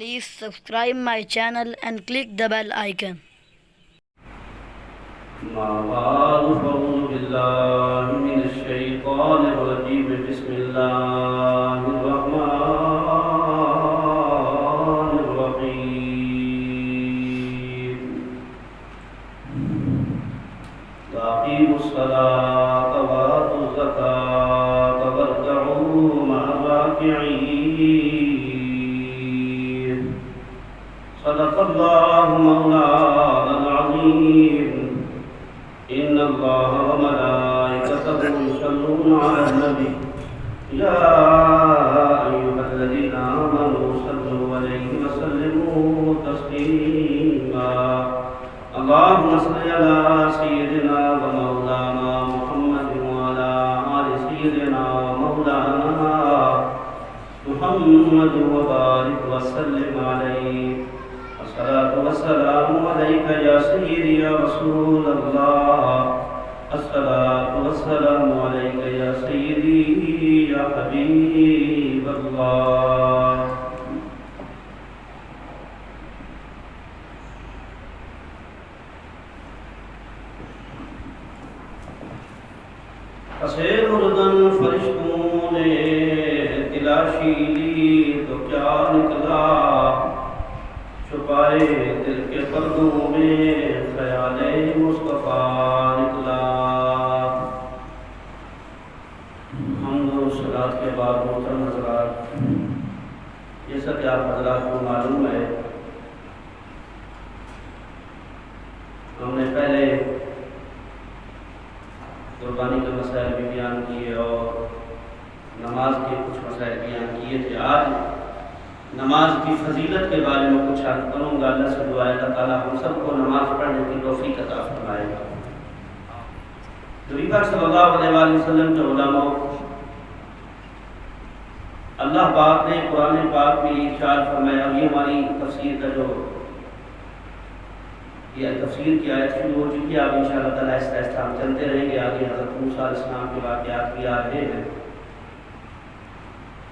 Please subscribe my channel and click the bell icon. ما بعد فأعوذ بالله من الشيطان الرجيم بسم الله الرحمن الرحيم وأقيموا الصلاة وآتوا الزكاة واركعوا مع الراكعين صدق الله مولانا العظيم إن الله وملائكته يصلون على النبي يا أيها الذين آمنوا صلوا عليه وسلموا تسليما اللهم صل على سيدنا ومولانا محمد وعلى آل سيدنا مولانا محمد وبارك وسلم عليه الصلاة والسلام عليك يا سيدي يا رسول الله الصلاة والسلام عليك يا سيدي يا حبيب الله پسے مردن فرشتوں نے تلاشی لی تو کیا نکلا چھپائے دل کے پردوں میں خیال مصطفیٰ نکلا حمد و صلات کے بعد محترم حضرات، جیسا کہ آپ حضرات کو معلوم ہے، ہم نے پہلے قربانی کے مسائل بھی بیان کیے اور نماز کے کچھ مسائل بیان کیے تھے۔ آج نماز کی فضیلت کے بارے میں کچھ عرض کروں گا۔ اللہ سے دعا ہے اللہ تعالیٰ ہم سب کو نماز پڑھنے کی توفیق عطا فرمائے گا۔ نبی پاک صلی اللہ علیہ وآلہ وسلم کے علماء، اللہ پاک نے قرآن پاک میں ارشاد فرمایا، اور یہ ہماری تفسیر کا جو یہ تفسیر کی آیت شروع ہو چکی ہے، اب انشاءاللہ تعالیٰ آہستہ آہستہ ہم چلتے رہیں گے۔ آگے حضرت موسیٰ علیہ السلام کے واقعات بھی آ رہے ہیں۔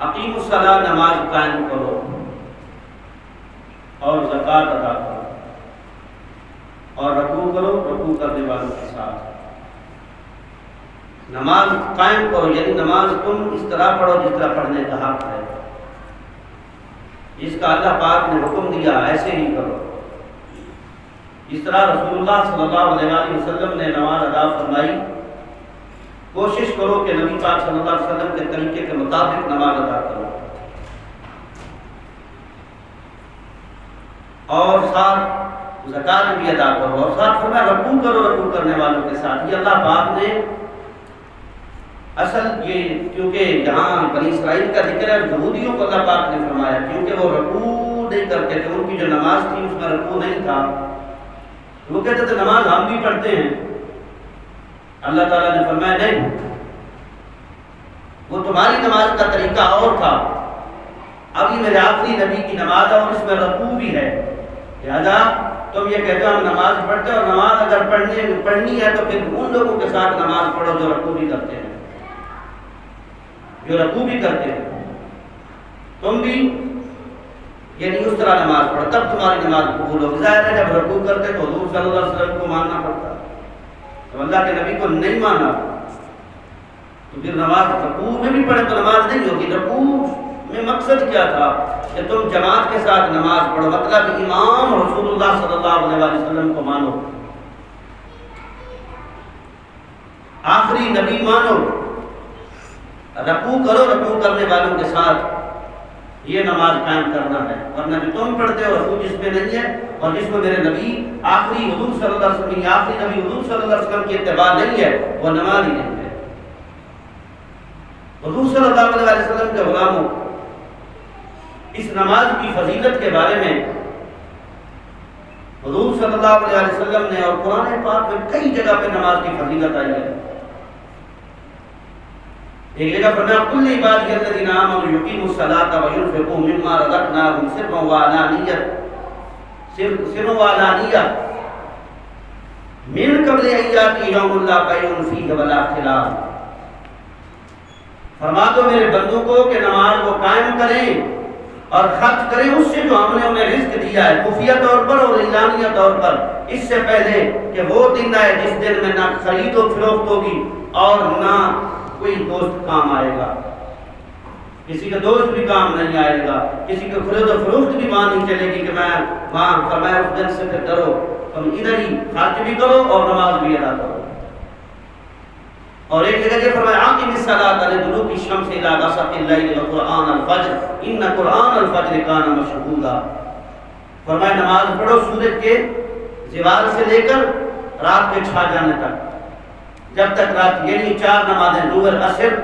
اقیم الصلاۃ، نماز قائم کرو اور زکوٰۃ ادا کرو اور رکوع کرو، رکوع کرنے والوں کے ساتھ نماز قائم کرو، یعنی نماز تم اس طرح پڑھو جس طرح پڑھنے کا حق ہے، جس کا اللہ پاک نے حکم دیا ایسے ہی کرو۔ اس طرح رسول اللہ صلی اللہ علیہ وسلم نے نماز ادا فرمائی، کوشش کرو کہ نبی پاک صلی اللہ علیہ وسلم کے طریقے کے مطابق نماز ادا کرو، اور ساتھ زکوٰۃ بھی ادا کرو، اور ساتھ فرمایا رکوع کرو رکوع کرنے والوں کے ساتھ۔ یہ اللہ پاک نے اصل یہ، کیونکہ یہاں بنی اسرائیل کا ذکر ہے، یہودیوں کو اللہ پاک نے فرمایا کیونکہ وہ رکوع نہیں کرتے تھے، ان کی جو نماز تھی اس میں رکوع نہیں تھا، وہ کہتے تھے نماز ہم بھی پڑھتے ہیں۔ اللہ تعالیٰ نے فرمایا نہیں، وہ تمہاری نماز کا طریقہ اور تھا، اب یہ میرے آخری نبی کی نماز ہے اور اس میں رکوع بھی ہے، لہذا تم یہ کہتے ہو ہم نماز پڑھتے ہیں، اور نماز اگر پڑھنی ہے تو پھر ان لوگوں کے ساتھ نماز پڑھو جو رکوع بھی کرتے ہیں، تم بھی یعنی اس طرح نماز پڑھو، تب تمہاری نماز قبول ہوگی۔ ظاہر ہے جب رکوع کرتے تو حضور صلی اللہ علیہ وسلم کو ماننا پڑتا، تو اللہ کے نبی کو نہیں مانا تو پھر نماز رکوع میں بھی پڑھے تو نماز نہیں ہوگی۔ رکوع میں مقصد کیا تھا کہ تم جماعت کے ساتھ نماز پڑھو، مطلب امام رسول اللہ صلی اللہ علیہ وسلم کو مانو، آخری نبی مانو، رکوع کرو رکوع کرنے والوں کے ساتھ یہ نماز قائم کرنا ہے، ورنہ جو تم پڑھتے ہو رکوع جس میں نہیں ہے اور جس میں میرے نبی آخری حضور صلی اللہ علیہ وسلم، آخری نبی حضور صلی اللہ علیہ وسلم کی اتباع نہیں ہے، وہ نماز ہی نہیں ہے۔ حضور صلی اللہ علیہ وسلم کے غلاموں، اس نماز کی فضیلت کے بارے میں حضور صلی اللہ علیہ وسلم نے اور قرآن پاک میں کئی جگہ پہ نماز کی فضیلت آئی ہے۔ ایک جگہ فرمایا کل عبادی الذین آمنوا یقیموا الصلاۃ وینفقوا مما رزقناہم سرا وعلانیہ من قبل ان یاتی یوم لا بیع فیہ ولا خلال۔ فرما دو میرے بندوں کو کہ نماز وہ قائم کریں اور خرچ کریں اس سے جو ہم نے انہیں رزق دیا ہے، خفیہ طور پر اور اعلانیہ طور پر، اس سے پہلے کہ وہ دن آئے جس دن میں نہ خرید و فروخت ہوگی اور نہ کوئی دوست کام آئے گا، کسی کا دوست بھی کام نہیں آئے گا، کسی کا خرید و فروخت بھی وہاں نہیں چلے گی کہ میں وہاں فرمایا اس دن سے پھر ڈرو، تم ادھر ہی خرچ بھی کرو اور نماز بھی ادا کرو۔ اور ایک جگہ یہ فرمایا اقم الصلاۃ لدلوک الشمس الی غسق اللیل وقرآن الفجر ان قرآن الفجر کان مشہودا۔ فرمایا نماز پڑھو سورج کے زوال سے لے کر رات کے چھا جانے تک، جب تک رات، یعنی 4 نمازیں ظہر عصر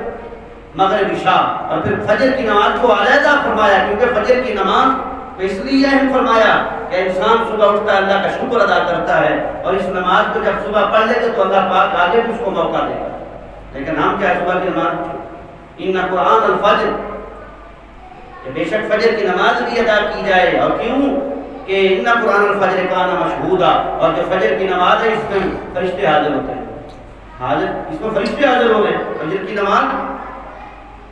مغرب عشاء، اور پھر فجر کی نماز کو علیحدہ فرمایا، کیونکہ فجر کی نماز اس لیے اہم فرمایا کہ انسان صبح اٹھتا ہے اللہ کا شکر ادا کرتا ہے، اور اس نماز کو جب صبح پڑھ لے گا تو اللہ پاک آگے بھی اس کو موقع دے گا۔ لیکن ہم کیا صبح کی نماز ان قرآن الفجر، کہ بے شک فجر کی نماز بھی ادا کی جائے، اور کیوں کہ ان قرآن الفجر کان مشہودا، اور جو فجر کی نماز ہے اس میں فرشتے حاضر ہوتے ہیں، حاضر اس میں فرشتے حاضر ہو رہے ہیں، فجر کی نماز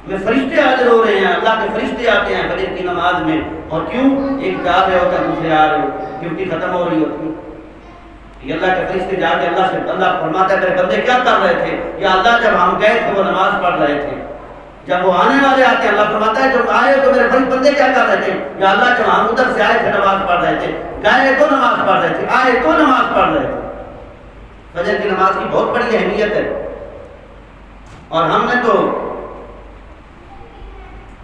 میں فرشتے حاضر ہو رہے ہیں، اللہ کے فرشتے آتے ہیں فجر کی نماز میں، اور کیوں؟ ایک جا رہے ہوتے ہیں دوسرے آ رہے ہو، ڈیوٹی ختم ہو رہی ہوتی ہے، یہ اللہ کے فرشتے جا کے اللہ سے، اللہ فرماتا ہے میرے بندے کیا کر رہے تھے؟ یا اللہ جب ہم گئے تھے وہ نماز پڑھ رہے تھے، جب وہ آنے والے آتے ہیں اللہ فرماتا ہے جب آئے تو میرے بندے کیا کر رہے تھے؟ یا اللہ جب ہم ادھر سے آئے تھے نماز پڑھ رہے تھے، گئے تو نماز پڑھ رہے تھے، آئے تو نماز پڑھ رہے تھے۔ فجر کی نماز کی بہت بڑی اہمیت ہے، اور ہم نے تو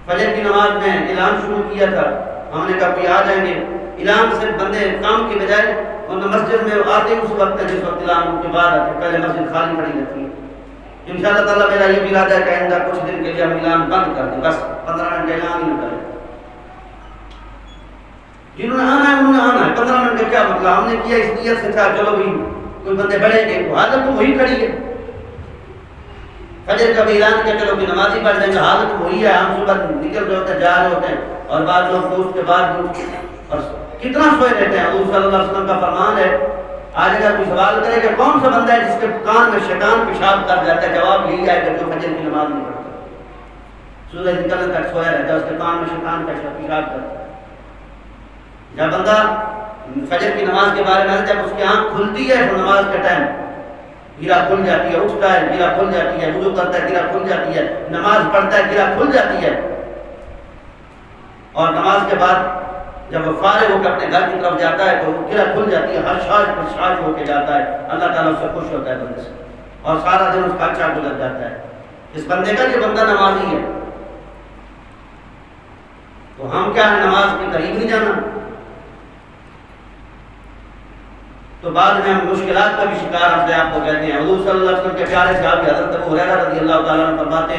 فجر کی نماز میں اعلان شروع کیا تھا، ہم نے کہا کوئی آ جائیں گے، اعلان سے بندے کام کی بجائے اور مسجد میں آتے اس وقت جس وقت اعلان کے بعد آتے، پہلے مسجد خالی پڑی رہتی ہے۔ انشاءاللہ تعالیٰ میرا یہ بھی ارادہ ہے کہ آئندہ کچھ دن کے لیے ہم اعلان بند کر دیں، بس 15 منٹ کا اعلان ہی نہ کریں، جنہوں نے آنا ہے انہوں نے آنا ہے، 15 منٹ کا کیا مطلب، ہم نے کیا اس نیت سے تھا چلو بھی کوئی بندے بڑھیں گے، حالت تو وہی کھڑی ہے، فجر کا بھی اعلان کیا چلو کہ نمازی پڑھ جائیں گے، حالت وہی ہے، ہم صبح نکل رہے ہوتے ہیں جا رہے ہوتے ہیں، اور بعض لوگ تو اس کے بعد اور کتنا سوئے رہتے ہیں۔ حضور صلی اللہ علیہ وسلم کا فرمان ہے، آج اگر کوئی سوال کرے کہ کون سا بندہ ہے جس کے کان میں شیطان پیشاب کر جاتا ہے، جواب یہی آئے کہ جو فجر کی نماز نہیں پڑھتا، سورج نکلنے تک سویا رہتا ہے، اس کے کان میں شیطان پیشاب کرتا ہے۔ جب بندہ فجر کی نماز کے بارے میں جب اس کی آنکھ کھلتی ہے تو نماز کا ٹائم گرا کھل جاتی ہے، اٹھتا ہے گرا کھل جاتی ہے، وضو کرتا ہے گرا کھل جاتی ہے، نماز پڑھتا ہے گرا کھل جاتی ہے، اور نماز کے بعد جب وہ فارغ ہو کے اپنے گھر کی طرف جاتا ہے تو گرا کھل جاتی ہے، ہر شاج پر شاج ہو کے جاتا ہے، اللہ تعالیٰ اس سے خوش ہوتا ہے بندے سے، اور سارا دن اس کا اچھا گزر جاتا ہے۔ اس بندے کا یہ بندہ نمازی ہے، تو ہم کیا ہے نماز کے قریب نہیں جانا، تو بعد میں ہم مشکلات کا بھی شکار اپنے آپ کو کہتے ہیں۔ حضور صلی اللہ علیہ وسلم کے پیارے صحابی حضرت ابو ہریرہ رضی اللہ تعالیٰ عنہ فرماتے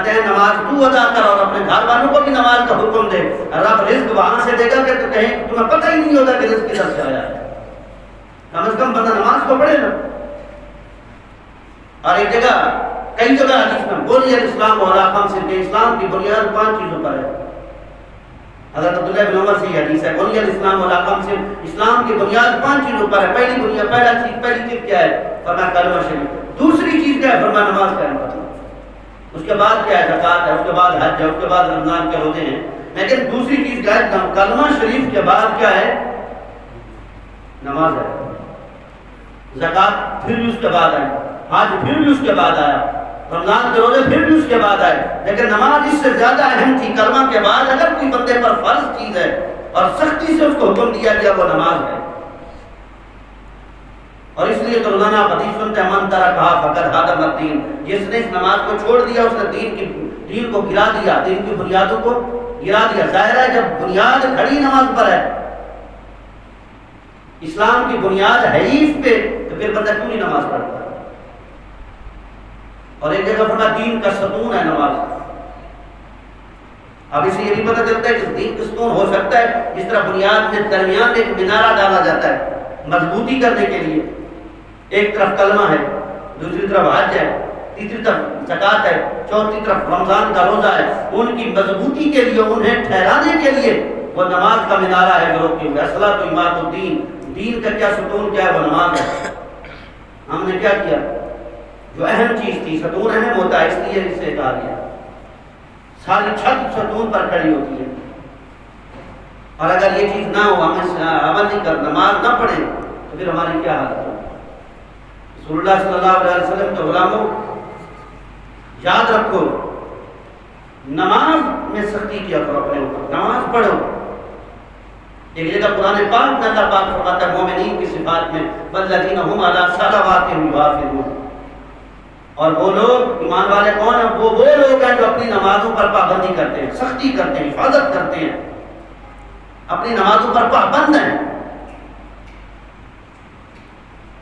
ہیں نماز تو ادا کر اور اپنے گھر والوں کو بھی نماز کا حکم دے، رب رزق وہاں سے دے گا کہ تو کہیں تمہیں پتہ ہی نہیں ہوگا کہ رزق کدھر سے آیا ہے، کم از کم بندہ نماز کو پڑھے نا۔ اور ایک جگہ کئی جگہ حدیث میں بنی الاسلام علی خمس، کہ اسلام کی بنیاد 5 چیزوں پر ہے۔ حضرت عبداللہ بن عمر سے یہ حدیث ہے، بنی الاسلام علی خمس، اسلام کی بنیاد 5 چیزوں پر ہے۔ پہلی بنیاد، پہلی چیز کیا ہے؟ فرمایا کلمہ شریف۔ دوسری چیز کیا ہے؟ فرمایا نماز قائم کرنا۔ اس کے بعد کیا ہے؟ زکوٰۃ ہے، اس کے بعد حج ہے، اس کے بعد رمضان کے روزے ہیں، لیکن دوسری چیز کیا ہے؟ کلمہ شریف کے بعد کیا ہے؟ نماز ہے، زکوٰۃ پھر بھی اس کے بعد آئی، حج پھر بھی اس کے بعد آیا، رمضان کے روزے پھر بھی اس کے بعد آئے، لیکن نماز اس سے زیادہ اہم تھی۔ کلمہ کے بعد اگر کوئی بندے پر فرض چیز ہے اور سختی سے اس کو حکم دیا گیا وہ نماز ہے، اور اس لیے تو روزانہ حدیث سنتے ہیں من ترکھا فقد ہدم الدین، جس نے اس نماز کو چھوڑ دیا اس نے دین کو گرا دیا، دین کی بنیادوں کو گرا دیا۔ ظاہر ہے جب بنیاد کھڑی نماز پر ہے، اسلام کی بنیاد ہے ہی اس پہ، تو پھر بندہ کیوں نہیں نماز پڑھتا؟ اور ایک جگہ فرمایا دین کا ستون ہے نماز۔ اب اسے یہ بھی پتہ چلتا ہے کہ دین کا ستون ہو سکتا ہے جس طرح بنیاد میں درمیان ایک مینارہ ڈالا جاتا ہے مضبوطی کرنے کے لیے، ایک طرف کلمہ ہے، دوسری طرف حج ہے، تیسری طرف زکوٰۃ ہے، چوتھی طرف رمضان کا روزہ ہے، ان کی مضبوطی کے لیے، انہیں ٹھہرانے کے لیے وہ نماز کا مینارہ ہے گروہ کے ہوئے۔ الصلاۃ عماد الدین، دین کا کیا ستون کیا ہے؟ وہ نماز ہے۔ ہم نے کیا کیا؟ جو اہم چیز تھی، ستون اہم ہوتا ہے اس لیے اسے کہا گیا، ساری چھت ستون پر کھڑی ہوتی ہے، اور اگر یہ چیز نہ ہو، ہم اس عمل نہیں کر، نماز نہ پڑھیں، تو پھر ہماری کیا حالت ہوگی؟ رسول اللہ صلی اللہ علیہ وسلم کے غلاموں، یاد رکھو نماز میں سختی کیا کرو اپنے اوپر، نماز پڑھو۔ ایک جگہ قرآن پاک میں اللہ پاک فرماتا ہے مومنین کی صفات میں والذین هم علی صلواتہم یحافظون، اور وہ لوگ ایمان والے کون ہیں؟ وہ لوگ ہیں جو اپنی نمازوں پر پابندی کرتے ہیں، سختی کرتے ہیں، حفاظت کرتے ہیں، اپنی نمازوں پر پابند ہیں،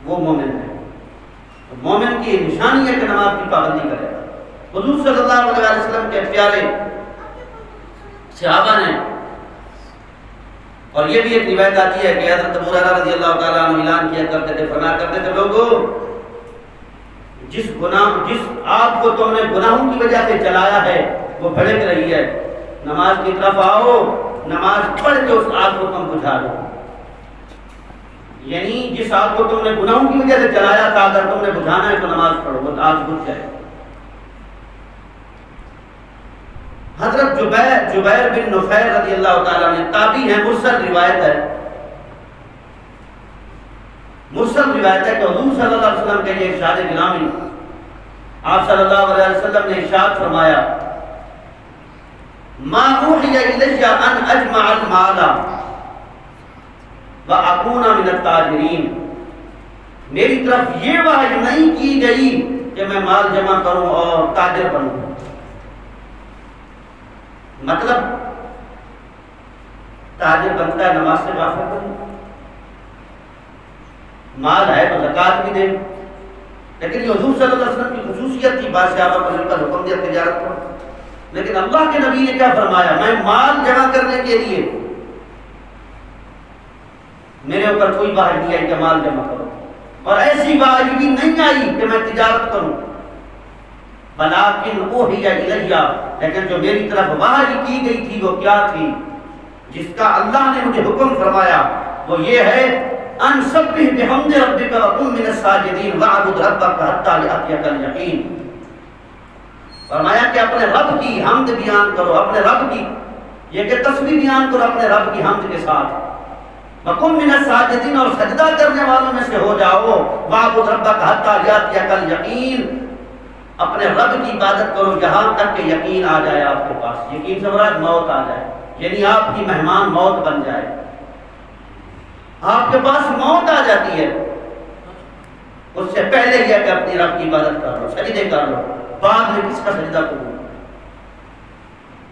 وہ مومن ہیں۔ مومن کی نشانی ہے کہ نماز کی پابندی کرے گا۔ حضور صلی اللہ علیہ وسلم کے پیارے صحابہ نے، اور یہ بھی ایک روایت آتی ہے کہ حضرت ابو ہریرہ رضی اللہ تعالیٰ عنہ اعلان کیا کرتے تھے، فرمایا کرتے تھے لوگوں، جس آگ کو تم نے گناہوں کی وجہ سے جلایا ہے وہ بھڑک رہی ہے، نماز کی طرف آؤ، نماز پڑھ کے اس آگ کو تم بجھا دو۔ یعنی جس آگ کو تم نے گناہوں کی وجہ سے جلایا تھا، اگر تم نے بجھانا ہے تو نماز پڑھو، وہ آگ بجھ جائے۔ حضرت جبیر بن نفیر رضی اللہ تعالیٰ نے، تابعی ہیں، مرسل روایت ہے، مرسل روایت ہے کہ حضور صلی اللہ علیہ وسلم کے یہ ارشاد گرامی، آپ صلی اللہ علیہ وسلم نے ارشاد فرمایا ما اوحی الی ان اجمع المال واکون من التاجرین، میری طرف یہ وحی نہیں کی گئی کہ میں مال جمع کروں اور تاجر بنوں۔ مطلب تاجر بنتا ہے نماز سے غافل بنے، مال ہے تو زکوٰۃ بھی دے، لیکن یہ حضور صلی اللہ علیہ وسلم کی خصوصیت تھی، بعض صحابہ کو مل کر حکم دیا تجارت کرو، لیکن اللہ کے نبی نے کیا فرمایا؟ میں مال جمع کرنے کے لیے میرے اوپر کوئی وحی نہیں آئی کہ مال جمع کرو، اور ایسی وحی بھی نہیں آئی کہ میں تجارت کروں، بلاکن اوحی الیہ، لیکن جو میری طرف وحی کی گئی تھی وہ کیا تھی؟ جس کا اللہ نے مجھے حکم فرمایا وہ یہ ہے ان سبح بحمد ربک وکن من الساجدین واعبد ربک حتی یأتیک الیقین، فرمایا کہ اپنے رب کی حمد بیان کرو، اپنے رب کی یہ کہ تسبیح بیان کرو اپنے رب کی حمد کے ساتھ، وکن من الساجدین، اور سجدہ کرنے والوں میں سے ہو جاؤ، واعبد ربک حتی یأتیک الیقین، اپنے رب کی عبادت کرو جہاں تک کہ یقین آ جائے آپ کے پاس، یقین سے مراد موت آ جائے، یعنی آپ کی مہمان موت بن جائے، آپ کے پاس موت آ جاتی ہے، اس سے پہلے یہ کہ اپنی رب کی عبادت کر لو، سجدے کر لو، بعد میں کس کا سجدہ کروں؟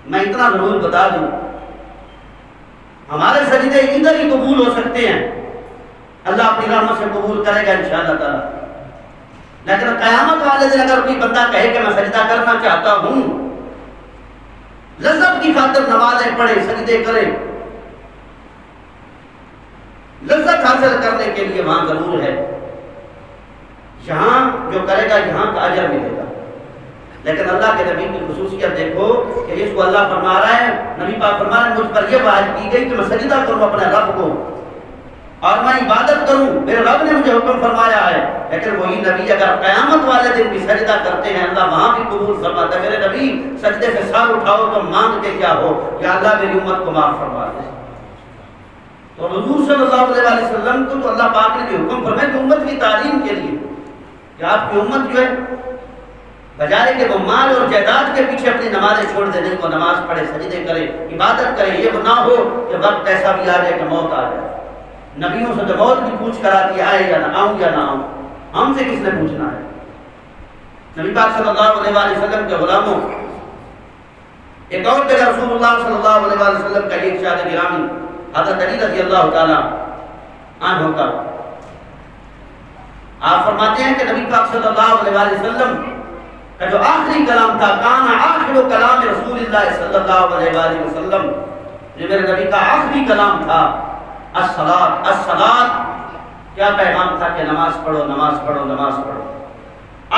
میں اتنا ضرور بتا دوں، ہمارے سجدے ادھر ہی قبول ہو سکتے ہیں، اللہ اپنی رحمت سے قبول کرے گا انشاءاللہ تعالی، لیکن قیامت والے دن اگر کوئی بندہ کہے کہ میں سجدہ کرنا چاہتا ہوں، لذت کی خاطر نمازیں پڑھے، سجدے کرے، لذت حاصل کرنے کے لیے وہاں ضرور ہے، یہاں جو کرے گا یہاں کا اجر ملے گا، لیکن اللہ کے نبی کی خصوصیت دیکھو کہ اس کو اللہ فرما رہا ہے، نبی پاک فرما رہے ہیں مجھ پر یہ وعدہ کی گئی کہ میں سجدہ کروں اپنے رب کو اور میں عبادت کروں، میرے رب نے مجھے حکم فرمایا ہے، لیکن وہی نبی اگر قیامت والے دن بھی سجدہ کرتے ہیں اللہ وہاں بھی قبول فرماتا ہے، میرے نبی سجدے سے سر اٹھاؤ تو مانگتے کیا ہو؟ یا اللہ میری امت کو معاف فرما دے۔ تو حضور صلی اللہ علیہ وسلم کو تو اللہ پاک نے بھی حکم فرمایا کہ امت کی تعلیم کے لیے کہ آپ کی امت جو ہے بجائے کہ وہ مال اور جائیداد کے پیچھے اپنی نمازیں چھوڑ دے، نہیں وہ نماز پڑھے، سجدے کرے، عبادت کرے، یہ نہ ہو کہ وقت ایسا بھی آ جائے کہ موت آ جائے۔ نبیوں سے تو موت کی پوچھ کراتی ہے، آئے یا نہ آؤں یا نہ آؤں، ہم سے کس نے پوچھنا ہے؟ نبی پاک صلی اللہ علیہ وسلم کے غلاموں، ایک اور جگہ رسول اللہ صلی اللہ علیہ وسلم کا یہ ارشاد گرامی حضرت علی رضی اللہ تعالیٰ عنہ کا، آپ فرماتے ہیں کہ نبی پاک صلی اللہ علیہ وسلم کا جو آخری کلام تھا، کان آخر کلام رسول اللہ صلی اللہ علیہ وسلم، جو میرے نبی کا آخری کلام تھا، الصلاۃ الصلاۃ، کیا پیغام تھا کہ نماز پڑھو نماز پڑھو نماز پڑھو،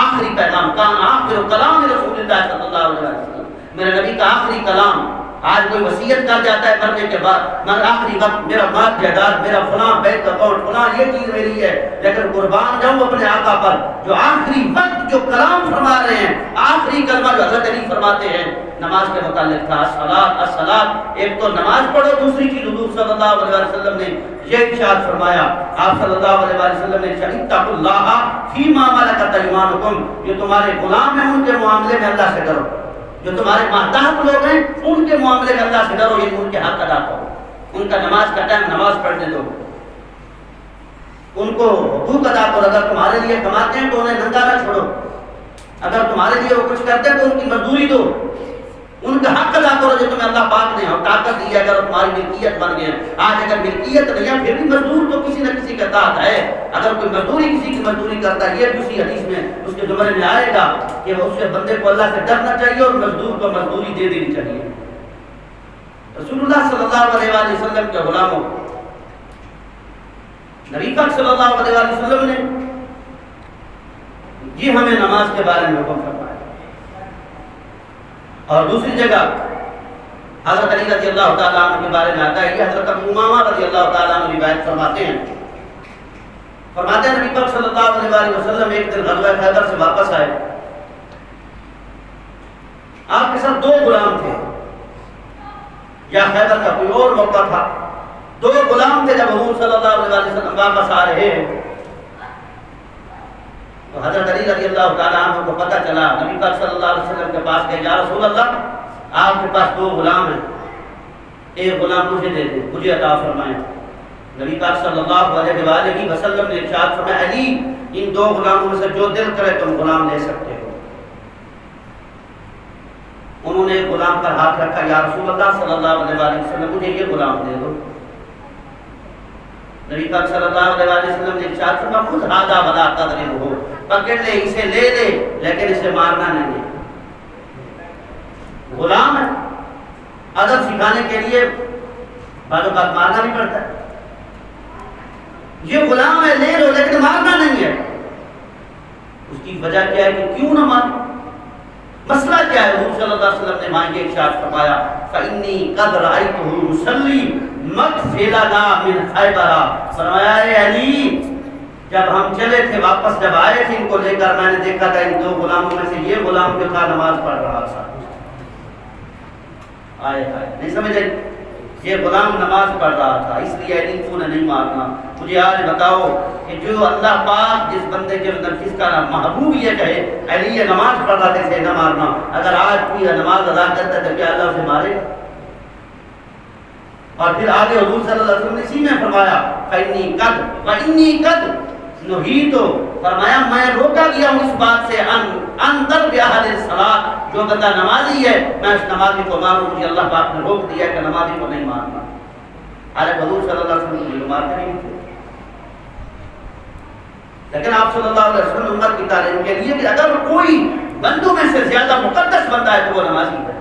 آخری پیغام، کان آخر کلام رسول اللہ صلی اللہ علیہ وسلم، میرے نبی کا آخری کلام آج کوئی وصیت کر جاتا ہے مرنے کے بعد، مگر آخری وقت میرا مال جائیداد، میرا فلاں بینک اکاؤنٹ، فلاں یہ چیز میری ہے، لیکن قربان جاؤں اپنے آقا پر جو آخری وقت جو کلام فرما رہے ہیں، آخری کلمہ جو حضرت علی فرماتے ہیں نماز کے متعلق تھا، الصلاۃ الصلاۃ، ایک تو نماز پڑھو، دوسری چیز حضور صلی اللہ علیہ وسلم نے یہ ارشاد فرمایا، آپ صلی اللہ علیہ وسلم نے ارشاد اتقوا اللہ فیما ملکت ایمانکم، جو تمہارے غلام ہیں ان کے معاملے میں اللہ سے ڈرو، جو تمہارے ماتحت لوگ ہیں ان کے معاملے میں اللہ سے ڈرو، یعنی ان کے حق ادا کرو، ان کا نماز کا ٹائم نماز پڑھنے دو، ان کو حقوق ادا کرو، اگر تمہارے لیے کماتے ہیں تو انہیں ننگا نہ چھوڑو، اگر تمہارے لیے وہ کچھ کرتے ہیں تو ان کی مزدوری دو، ان کا حق ادا کرو جو تمہیں اللہ پاک نے اور طاقت دی ہے، اگر تمہاری ملکیت بن گئے ہیں۔ آج اگر ملکیت نہیں ہے پھر بھی مزدور تو کسی نہ کسی کا تحت ہے، اگر کوئی مزدوری کسی کی مزدوری کرتا ہے، یہ بھی اسی حدیث میں اس کے زمرے میں آئے گا کہ اس سے بندے کو اللہ سے ڈرنا چاہیے اور مزدور کو مزدوری دے دینی چاہیے۔ رسول اللہ صلی اللہ علیہ وآلہ وسلم کے غلاموں، نبی پاک صلی اللہ علیہ وآلہ وسلم نے یہ ہمیں نماز کے بارے میں حکم فرمایا، اور دوسری جگہ حضرت علی رضی اللہ تعالیٰ عنہ کے بارے میں آتا ہے، یہ حضرت ابو امامہ رضی اللہ تعالیٰ عنہ روایت فرماتے ہیں نبی پاک صلی اللہ علیہ وآلہ وسلم ایک دن غزوہ خیبر سے واپس آئے، آپ کے ساتھ 2 غلام تھے، یا خیبر کا کوئی اور موقع تھا، 2 غلام تھے۔ جب حضور صلی اللہ علیہ وسلم واپس آ رہے ہیں تو حضرت علی رضی اللہ تعالیٰ عنہ کو پتہ چلا، نبی پاک صلی اللہ علیہ وسلم کے پاس گئے، یا رسول اللہ آپ کے پاس 2 غلام ہیں، ایک غلام مجھے دے دیں، مجھے عطا فرمائیں۔ نبی پاک صلی اللہ علیہ وآلہ وسلم نے ارشاد فرمایا، علی ان 2 غلاموں میں سے جو دل کرے تم غلام لے سکتے ہو۔ انہوں نے ایک غلام پر ہاتھ رکھا، یا رسول اللہ صلی اللہ علیہ وآلہ وسلم مجھے یہ غلام دے دو۔ نبی پاک صلی اللہ علیہ وآلہ وسلم نے ارشاد فرمایا، خذ ھذا ولا تضربہ، پکڑ لے اسے، لے لے لیکن اسے مارنا نہیں ہے، غلام ہے، ادب سکھانے کے لیے بعض اوقات مارنا بھی پڑتا ہے، یہ غلام ہے لے لو لیکن مارنا نہیں ہے۔ اس کی وجہ کیا ہے کہ کیوں نہ مارو؟ مسئلہ کیا ہے؟ حضور صلی اللہ علیہ وسلم نے وہاں یہ ارشاد فرمایا، فإنی قد رأیتہ یصلی مدفلنا من خیبر، فرمایا اے علی جب ہم چلے تھے واپس جب آئے تھے ان کو لے کر، میں نے دیکھا تھا ان 2 غلاموں میں سے یہ غلام جو تھا نماز پڑھ رہا تھا۔ آئے نہیں سمجھے؟ یہ غلام نماز پڑھ رہا تھا، اس لیے علی کو نہیں مارنا۔ مجھے آج بتاؤ کہ جو اللہ پاک جس بندے کے اندر جس کا محبوب یہ کہے علی یہ نماز پڑھ رہا تھا اسے نہ مارنا، اگر آج کوئی نماز ادا کرتا ہے تو کیا اللہ اسے مارے گا؟ اور پھر آگے حضور صلی اللہ علیہ وسلم نے اسی میں فرمایا، فإنی قد نہیت، فرمایا میں روکا گیا ہوں اس بات سے، اندر بأہل الصلاۃ، جو بندہ نمازی ہے میں اس نمازی کو ماروں، مجھے اللہ پاک نے روک دیا ہے کہ نمازی کو نہیں مارنا۔ حالانکہ حضور صلی اللہ علیہ وسلم کو مارتے نہیں تھے، لیکن آپ صلی اللہ علیہ وسلم امت کی تعلیم کے لیے کہ اگر کوئی بندوں میں سے زیادہ مقدس بندہ ہے تو وہ نمازی ہے۔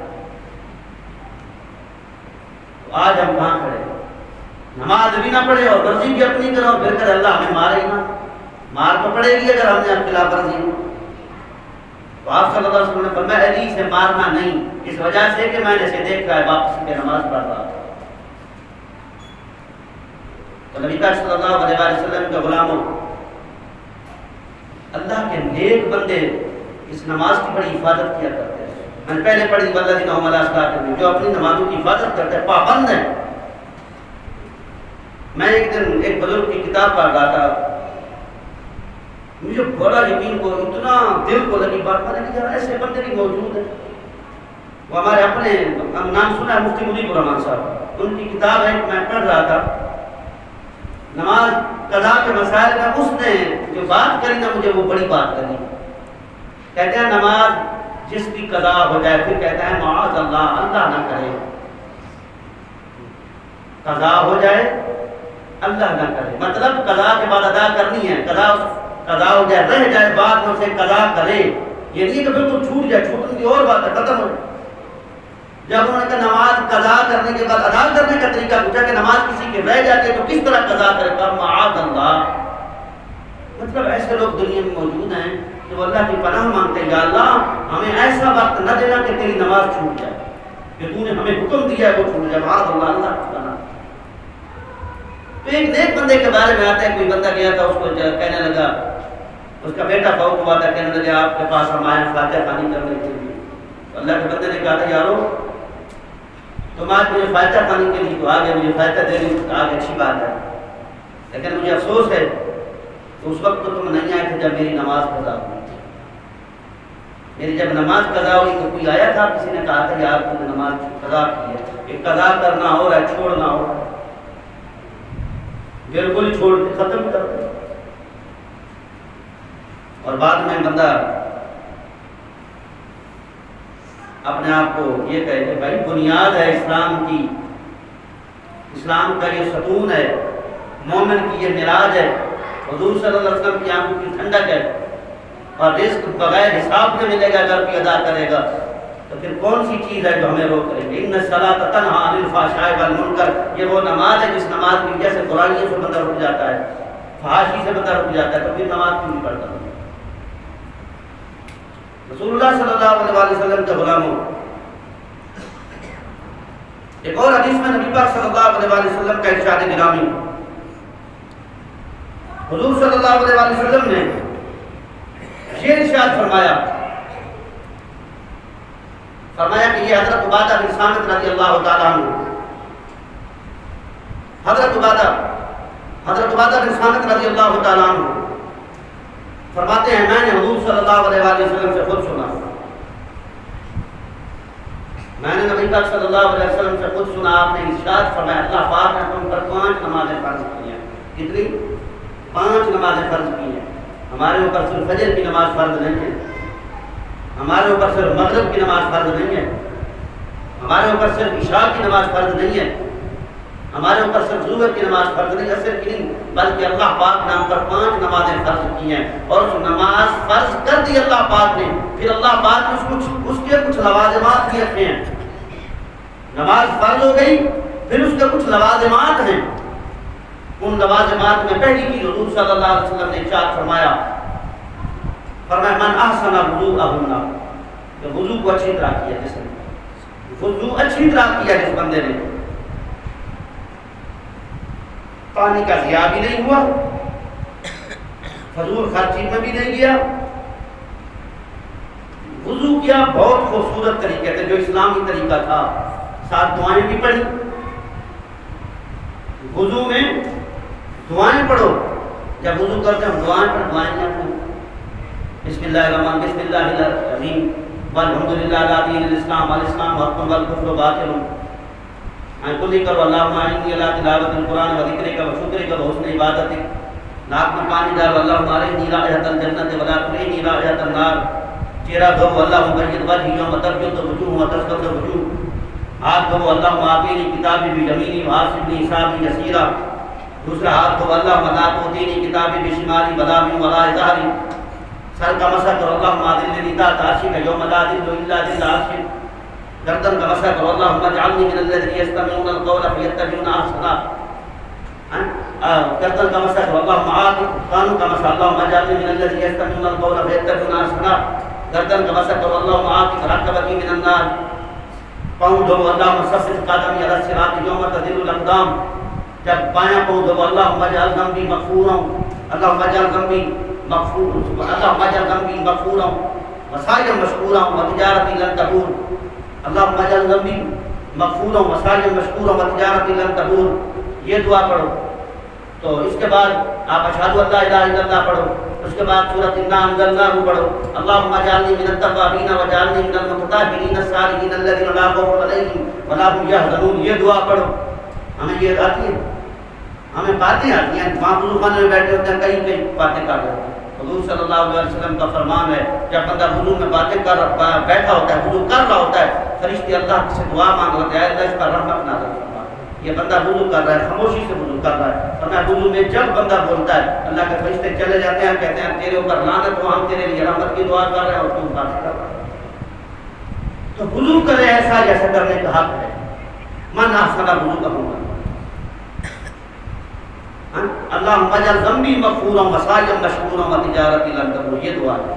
تو آج ہم کہاں کھڑے ہیں؟ نماز بھی نہ پڑھے اور ورزی بھی اپنی کرو، پھر کر اللہ ہمیں مارے ہی نہ، مار تو پڑے گی اگر ہم نے خلاف ورزی ہو۔ تو آپ صلی اللہ علیہ وسلم نے فرمایا علی سے مارنا نہیں، اس وجہ سے کہ میں نے اسے دیکھا ہے واپس کے نماز پڑھ رہا تھا۔ تو نبی پاک صلی اللہ علیہ وسلم کے غلاموں، اللہ کے نیک بندے اس نماز کی بڑی حفاظت کیا کرتے ہیں۔ میں نے پہلے پڑھی والذین هم علی صلاتہم، جو اپنی نمازوں کی حفاظت کرتے ہیں، پابند ہیں۔ میں ایک دن ایک بزرگ کی کتاب پڑھ رہا تھا، مجھے بڑا یقین کو اتنا دل کو لگی بات، میں نے کہا یار ایسے بندے بھی موجود ہیں۔ وہ ہمارے اپنے نام سنا ہے مفتی مجیب الرحمان صاحب، ان کی کتاب ہے میں پڑھ رہا تھا نماز قضا کے مسائل میں، اس نے جو بات کری نا مجھے وہ بڑی بات کری۔ کہتے ہیں نماز جس کی قضا ہو جائے، پھر کہتا ہے معاذ اللہ، اللہ نہ کرے قضا ہو جائے، اللہ نہ کرے، مطلب قضا کے بعد ادا کرنی ہے، قضا ہو جائے رہ جائے بعد میں اسے قضا کرے، یہ نہیں کہ بالکل چھوٹ جائے، چھوٹنے کی اور بات ہے، ختم ہو جائے۔ جب انہوں نے کہا نماز قضا کرنے کے بعد ادا کرنے کا طریقہ پوچھا کہ نماز کسی کے رہ جاتے تو کس طرح قضا کرے، کہا معاذ اللہ، مطلب ایسے لوگ دنیا میں موجود ہیں کہ وہ اللہ کی پناہ مانگتے ہیں، یا اللہ ہمیں ایسا وقت نہ دینا کہ تیری نماز چھوٹ جائے۔ کہ تو نے ہمیں حکم دیا ہے وہ چھوڑ جا، معاذ اللہ، اللہ بنا۔ تو ایک نیک بندے کے بارے میں آتا ہے، کوئی بندہ گیا تھا، اس کو کہنے لگا، اس کا بیٹا فوت ہوا تھا، کہنے لگا آپ کے پاس ہم آئے فاتحہ خوانی کرنے کے لیے۔ اللہ کے بندے نے کہا تھا یارو تم آج مجھے فاتحہ خوانی کے لیے تو آگے مجھے فاتحہ دے رہی آگے، اچھی بات ہے، لیکن مجھے افسوس ہے کہ اس وقت تو تم نہیں آئے تھے جب میری نماز قضا ہوئی تھی۔ میری جب نماز قضا ہوئی تو کوئی آیا تھا، کسی نے کہا تھا یار تم نے نماز قضا کی ہے، ایک قضا کرنا ہو رہا ہے، چھوڑنا ہو رہا ہے، بالکل چھوڑ کے ختم کر دے۔ اور بعد میں بندہ اپنے آپ کو یہ کہے کہ بھائی بنیاد ہے اسلام کی، اسلام کا یہ ستون ہے، مومن کی یہ معراج ہے، حضور صلی اللہ علیہ وسلم کی آنکھوں کی ٹھنڈک ہے، اور رزق بغیر حساب کے ملے گا اگر کوئی ادا کرے گا، تو پھر کون سی چیز ہے جو ہمیں روک رہی ہے؟ ان الصلاۃ تنہی عن الفحشاء والمنکر، یہ وہ نماز ہے جس نماز کی وجہ سے برائیوں سے بندہ رک جاتا ہے، فحاشی سے بندہ رک جاتا ہے، تو پھر نماز کیوں نہیں پڑھتا؟ رسول اللہ صلی اللہ علیہ وسلم کے غلاموں، ایک اور حدیث میں نبی پاک صلی اللہ علیہ وسلم کا ارشاد گرامی، حضور صلی اللہ علیہ وسلم نے یہ ارشاد فرمایا کہ یہ حضرت عبادہ بن صامت رضی اللہ تعالیٰ عنہ، حضرت عبادہ بن صامت رضی اللہ تعالیٰ عنہ فرماتے ہیں میں نے حضور صلی اللہ علیہ وسلم سے خود سنا، میں نے نبی پاک صلی اللہ علیہ وسلم سے خود سنا، آپ نے ارشاد فرمایا اللہ پاک نے تم پر 5 نمازیں فرض کی ہیں۔ کتنی؟ 5 نمازیں فرض کی ہیں۔ ہمارے اوپر صرف فجر کی نماز فرض نہیں ہے، ہمارے اوپر صرف مغرب کی نماز فرض نہیں ہے، ہمارے اوپر صرف عشاء کی نماز فرض نہیں ہے، ہمارے اوپر صرف ظہر کی نماز فرض نہیں، عصر کی نہیں، بلکہ اللہ پاک نے ہم پر 5 نمازیں فرض کی ہیں، اور اس نماز فرض کر دی اللہ پاک نے، پھر اللہ پاک نے اس کے کچھ لوازمات بھی رکھے ہیں۔ نماز فرض ہو گئی، پھر اس کے کچھ لوازمات ہیں، ان لوازمات میں پہلی چیز حضور صلی اللہ علیہ وسلم نے ارشاد فرمایا من احسن وضوءہن، کہ وضو کو اچھی طرح کیا، جس نے وضو اچھی طرح کیا، جس بندے نے پانی کا ضیاع بھی نہیں ہوا، فضول خرچی میں بھی نہیں گیا، وضو کیا بہت خوبصورت طریقے سے جو اسلامی طریقہ تھا، ساتھ دعائیں بھی پڑھی، وضو میں دعائیں پڑھو، جب وضو کرتے ہیں دعائیں پڑھ، دعائیں نہ پڑھو، بسم اللہ الرحمن بسم اللہ الرحیم والحمدللہ لا دین الاسلام والاسلام حق والکفر باطل، کلی کرو اللہم اعنی علی تلاوت القرآن و ذکرک و شکرک و حسن عبادتک، ناک میں پانی ڈالو اللہم ارنی رائحۃ الجنت ولا ترنی رائحۃ النار، چہرہ دھو اللہم بید وجہی یوم تبیض وجوہ و تسود وجوہ، ہاتھ دھو اللہم آتینی کتابی بیمینی وحاسبنی حسابی یسیرا، دوسرا ہاتھ دھو اللہم لا تؤتینی کتابی بشمالی ولا من وراء ظہری، سر کا مسح کرو اللہم اذلنی تحت عرشک یوم لا ذل الا ذل عرشک، گردن کا مسح کرو اللہم اجعلنی من الذین یستمعون القول فیتبعون احسنہ، گردن کا مسح کرو اللہم کانوں کا مسح اللہم اجعلنی من الذین یستمعون القول فیتبعون احسنہ، گردن کا مسح کرو اللہم عاطف رقبتی من النار، پاؤں دھو اللہم ثبت قدمی علی الصراط یوم تزل الاقدام، جب بایاں پاؤں دھو اللہم اجعل ذنبی مغفورا، اللہم اجعل ذنبی مغفورا، اللہم اجعل ذنبی مغفورا وسعیا مشکورا وتجارتی لن تبور، اللہم اجعل ذنبی مغفورا وسعیا مشکورا وتجارتی لن تبور، یہ دعا پڑھو۔ تو اس کے بعد آپ اشہد ان لا الہ الا اللہ پڑھو، اس کے بعد سورۃ انا انزلناہ پڑھو، اللہم اجعلنی من التوابین واجعلنی من المتطہرین الصالحین الذین لا خوف علیہم ولا هم یحزنون، یہ دعا پڑھو۔ ہمیں یہ آتی ہے، ہمیں باتیں آتی ہیں، وہاں وضو خانے میں بیٹھے ہوتے ہیں، کئی باتیں کر رہے ہوتے ہیں۔ حضور صلی اللہ علیہ وسلم کا فرمان ہے جب بندہ وضو میں باتیں کر بیٹھا ہوتا ہے، وضو کر رہا ہوتا ہے، فرشتے اللہ سے دعا مانگ رہے ہیں اللہ اس پر رحمت نازل فرما، یہ بندہ وضو کر رہا ہے، خاموشی سے وضو کر رہا ہے، فرمایا وضو میں جب بندہ بولتا ہے اللہ کے فرشتے چلے جاتے ہیں، کہتے ہیں تیرے اوپر لعنت ہو، ہم تیرے لیے رحمت کی دعا کر رہے ہیں اور تم بات کر رہے ہیں۔ تو وضو کرے ایسا جیسا کرنے کا حق ہے، من احسن وضوءہ، اللہم اجعل ذنبی مغفورا وسعیا مشکورا وتجارتی لن تبور، یہ دعا ہے،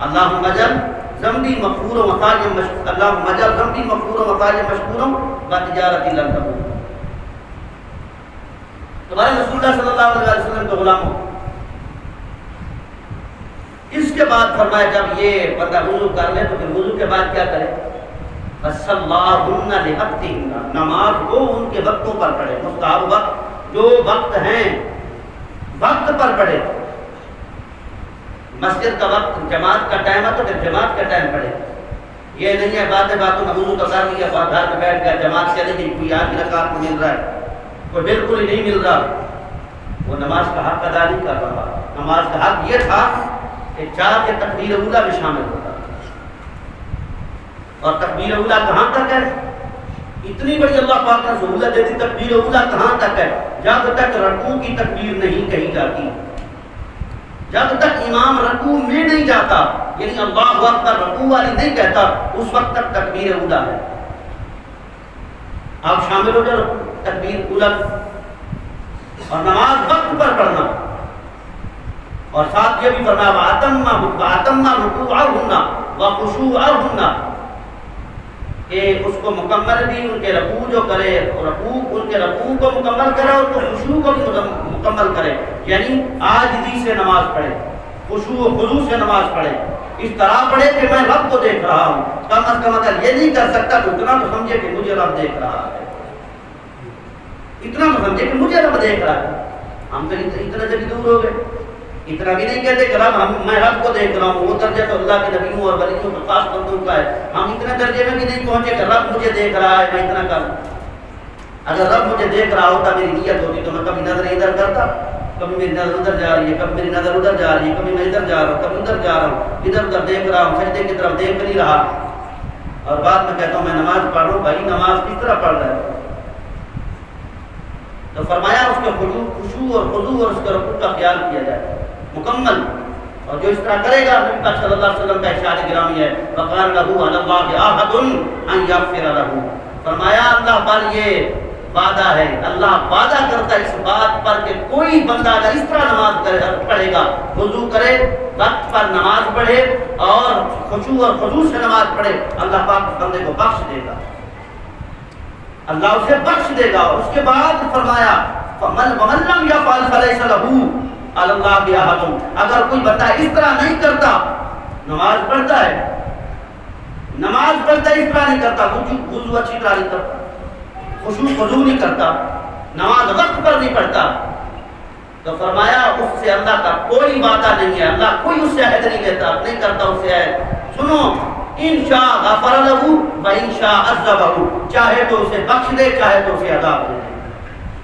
اللہم اجعل ذنبی مغفور و مصائب مشکور اللہم اجعل ذنبی مغفور و مصائب مشکورم و تجارتی لن تبور. تمہارے رسول اللہ صلی اللہ علیہ وسلم کے غلاموں، اس کے بعد فرمایا جب یہ بندہ وضو کر لے تو پھر وضو کے بعد کیا کرے؟ فَصَلَّاهُنَّ لِوَقْتِهِنَّ، نماز کو ان کے وقتوں پر پڑھے، مستحب وقت جو وقت ہیں وقت پر پڑھے. مسجد کا وقت جماعت کا ٹائم ہے تو پھر جماعت کا ٹائم پڑھے. یہ نہیں ہے باتوں میں وضو تو کر لیا گھر میں بیٹھ گیا جماعت چلے گئی، کوئی آدھ رکعت کو مل رہا ہے، کوئی بالکل ہی نہیں مل رہا، وہ نماز کا حق ادا نہیں کر رہا. نماز کا حق یہ تھا کہ چاہ کے تکبیر اولیٰ میں شامل ہوتا. اور تکبیر اولیٰ کہاں تک ہے؟ اتنی بڑی اللہ پاک نے سہولت دے دی. تکبیر اولیٰ کہاں تک ہے؟ جب تک رکوع کی تکبیر نہیں کہی جاتی، جب تک امام رکوع میں نہیں جاتا، یعنی اللہ اکبر رکوع والی نہیں کہتا، اس وقت تک تکبیر اولیٰ ہے. آپ شامل ہو جاؤ تکبیر اولیٰ اور نماز وقت پر پڑھنا. اور ساتھ یہ بھی فرمایا وَأَتَمَّ رُكُوعَهُنَّ وَخُشُوعَهُنَّ، کہ اس کو مکمل بھی ان کے رکوع جو کرے، ان کے رکوع کو مکمل کرے اور خشوع کو بھی مکمل کرے. یعنی عاجزی سے نماز پڑھے، خشوع و خضوع سے نماز پڑھے، اس طرح پڑھے کہ میں رب کو دیکھ رہا ہوں. کم از کم اگر یہ نہیں کر سکتا تو اتنا تو سمجھے کہ مجھے رب دیکھ رہا ہے، اتنا تو سمجھے کہ مجھے رب دیکھ رہا ہے. ہم تو اتنا سے بھی دور ہو گئے، اتنا بھی نہیں کہتے کہ رب میں رب کو دیکھ رہا ہوں. وہ درجہ تو اللہ کے نبیوں اور ولیوں کے خاص بندوں کا ہے. ہم اتنے درجے میں بھی نہیں پہنچے کہ رب مجھے دیکھ رہا ہے میں اتنا کروں. اگر رب مجھے دیکھ رہا ہوتا، میری نیت ہوتی تو میں کبھی نظر ادھر کرتا، کبھی میری نظر ادھر جا رہی ہے، کبھی میری نظر ادھر جا رہی ہے، کبھی میں ادھر جا رہا ہوں، کبھی ادھر جا رہا ہوں، ادھر ادھر دیکھ رہا ہوں، سجدے کی طرف دیکھ نہیں رہا. اور بعد میں کہتا ہوں میں نماز پڑھ رہا ہوں. بھائی نماز کس طرح پڑھ رہا ہے؟ تو فرمایا اس کے خشوع اور خضوع اور اس کے رکوع کا خیال کیا جائے مکمل. اور جو اس طرح کرے گا، نبی پاک صلی اللہ علیہ وسلم کا ارشاد گرامی ہے وَقَالَ لَهُ عَلَى اللَّهِ عَهْدٌ أَن يَغْفِرَ لَهُ. فرمایا اللہ پر یہ وعدہ ہے، اللہ وعدہ کرتا ہے اس بات پر کہ کوئی بندہ اگر اس طرح نماز پڑھے گا، وضو کرے، وقت پر نماز پڑھے اور خشوع اور خضوع سے نماز پڑھے، اللہ پاک اس بندے کو بخش دے گا، اللہ اسے بخش دے گا. اس کے بعد فرمایا وَمَن لَّمْ يَفْعَلْ فَلَيْسَ لَهُ عَلَى اللَّهِ أَحَدٌ. اگر کوئی بندہ اس طرح نہیں کرتا، نماز پڑھتا ہے اس طرح نہیں کرتا، وضو اچھی طرح نہیں کرتا، خشوع خضوع نہیں کرتا، نماز وقت پر نہیں پڑھتا، تو فرمایا اس سے اللہ کا کوئی وعدہ نہیں ہے، اللہ کوئی اس سے عہد نہیں لیتا، نہیں کرتا اس سے عہد. سنو ان شاء غفر له و ان شاء عذبه، چاہے تو اسے بخش دے، چاہے تو اسے عذاب دے.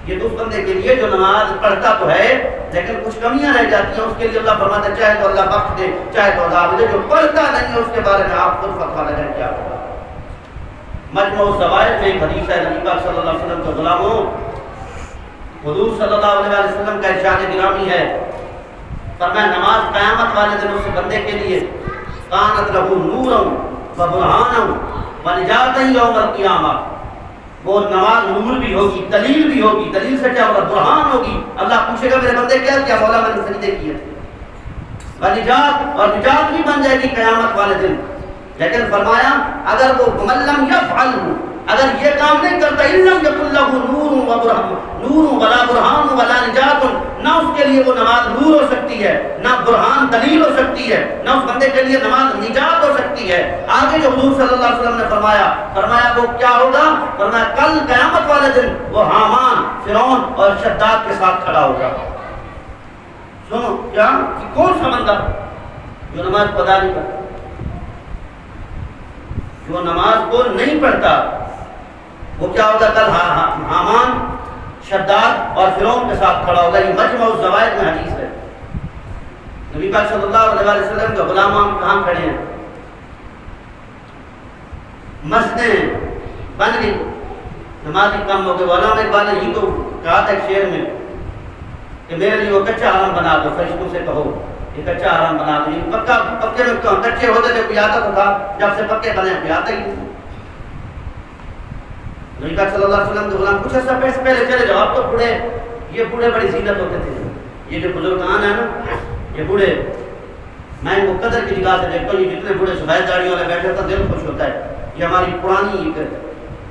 یہ تو اس بندے کے لیے جو نماز پڑھتا تو ہے لیکن کچھ کمیاں رہ جاتی ہیں، اس کے لیے اللہ فرماتا ہے چاہے تو اللہ بخش دے، چاہے تو عذاب دے. جو پڑھتا نہیں ہے اس کے بارے میں آپ خود فتویٰ لگائیں کیا ہوگا. مجموع الزوائد میں ایک حدیث ہے نبی پاک صلی اللہ علیہ وسلم کے غلاموں، حضور صلی اللہ علیہ وسلم کا ارشاد گرامی ہے، فرمایا نماز قیامت والے دن اس بندے کے لیے کانت لہو نورا و برہانا و نجاتا یوم القیامہ. وہ نماز نور بھی ہوگی، دلیل بھی ہوگی. دلیل سے کیا ہوگا؟ برہان ہوگی. اللہ پوچھے گا میرے بندے کیا کیا؟ مولا میں نے سجدے کیے تھے. نجات، اور نجات بھی بن جائے گی قیامت والے دن. لیکن فرمایا اگر وہ وَمَن لَّمْ يَفْعَلْهُ، اگر یہ کام نہیں کرتا، إِن لَّمْ يَكُن لَّهُ نُورٌ وَلَا بُرْهَانٌ وَلَا نِجَاتٌ، نہ اس کے لیے وہ نماز نور ہو سکتی ہے، نہ برہان دلیل ہو سکتی ہے، نہ اس بندے کے لیے نماز نجات ہو سکتی ہے. آگے جو حضور صلی اللہ علیہ وسلم نے فرمایا وہ کیا ہوگا؟ فرمایا کل قیامت والے دن وہ حامان، فرعون اور شداد کے ساتھ کھڑا ہوگا. سنو کیا کہ کون سا بندہ جو نماز ادا نہیں کرتا، جو نماز کو نہیں پڑھتا، وہ کیا ہوگا؟ کل حامان، شداد اور فرعون کے ساتھ کھڑا ہوگا. یہ مجموع الزوائد میں حدیث ہے. نبی پاک صلی اللہ علیہ وسلم کے غلامان کہاں کھڑے ہیں؟ مسجدیں بن گئی، نمازی کم ہو گئے. علامہ اقبال نے یہ تو کہا تھا ایک شعر میں کہ میرے لیے وہ کچا حرم بنا دو، فرشتوں سے کہو یہ کچا حرم بنا دو. یہ پکے میں کچے ہوتے تھے کوئی آتا تو تھا، جب سے پکے بنے کوئی آتا ہی نہیں. نبی پاک صلی اللہ علیہ وسلم کے غلام کچھ ایسا پہلے چلے جاؤ. اب تو بوڑھے، یہ بوڑھے بڑی زینت ہوتے تھے. یہ جو بزرگان ہیں نا، یہ بوڑھے میں ان کو قدر کی نگاہ سے دیکھتا ہوں. یہ جتنے بڑے سفید داڑھی والے بیٹھے ہوتے ہیں دل خوش ہوتا ہے. یہ ہماری پرانی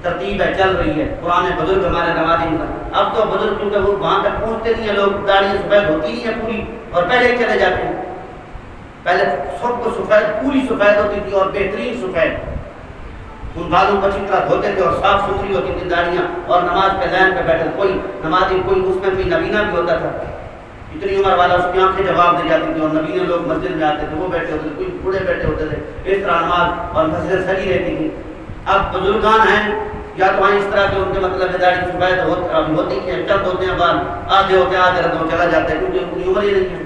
ترتیب ہے, چل رہی ہے. پرانے بزرگ ہمارے نمازی, اب تو بزرگ کیونکہ وہ وہاں تک پہنچتے نہیں ہیں, لوگ داڑھی سفید ہوتی نہیں ہے پوری اور پہلے ہی چلے جاتے ہیں. پہلے سب کو سفید پوری سفید ہوتی تھی اور بہترین سفید, ان بالوں کو اچھی طرح دھوتے تھے اور صاف ستھری ہوتی تھی داڑیاں, اور نماز کے لائن پہ بیٹھے. کوئی نمازی کوئی اس میں کوئی نبینہ بھی ہوتا تھا, اتنی عمر والا اس کی آنکھیں جواب دے جاتی تھی, اور نبینے لوگ مسجد میں آتے تھے, وہ بیٹھے ہوتے تھے, کوئی بوڑھے بیٹھے ہوتے تھے. اس طرح نماز اور مسجد سجی رہتی تھی. اب بزرگان ہیں یا تو اس طرح کے ان کے مطلب داڑھی سفید ہوتی ہیں, چند ہوتے ہیں بال, آدھے ہوتے ہیں آدھے رہتے ہیں چلا جاتا ہے, کیونکہ ان کی عمر ہی نہیں ہے.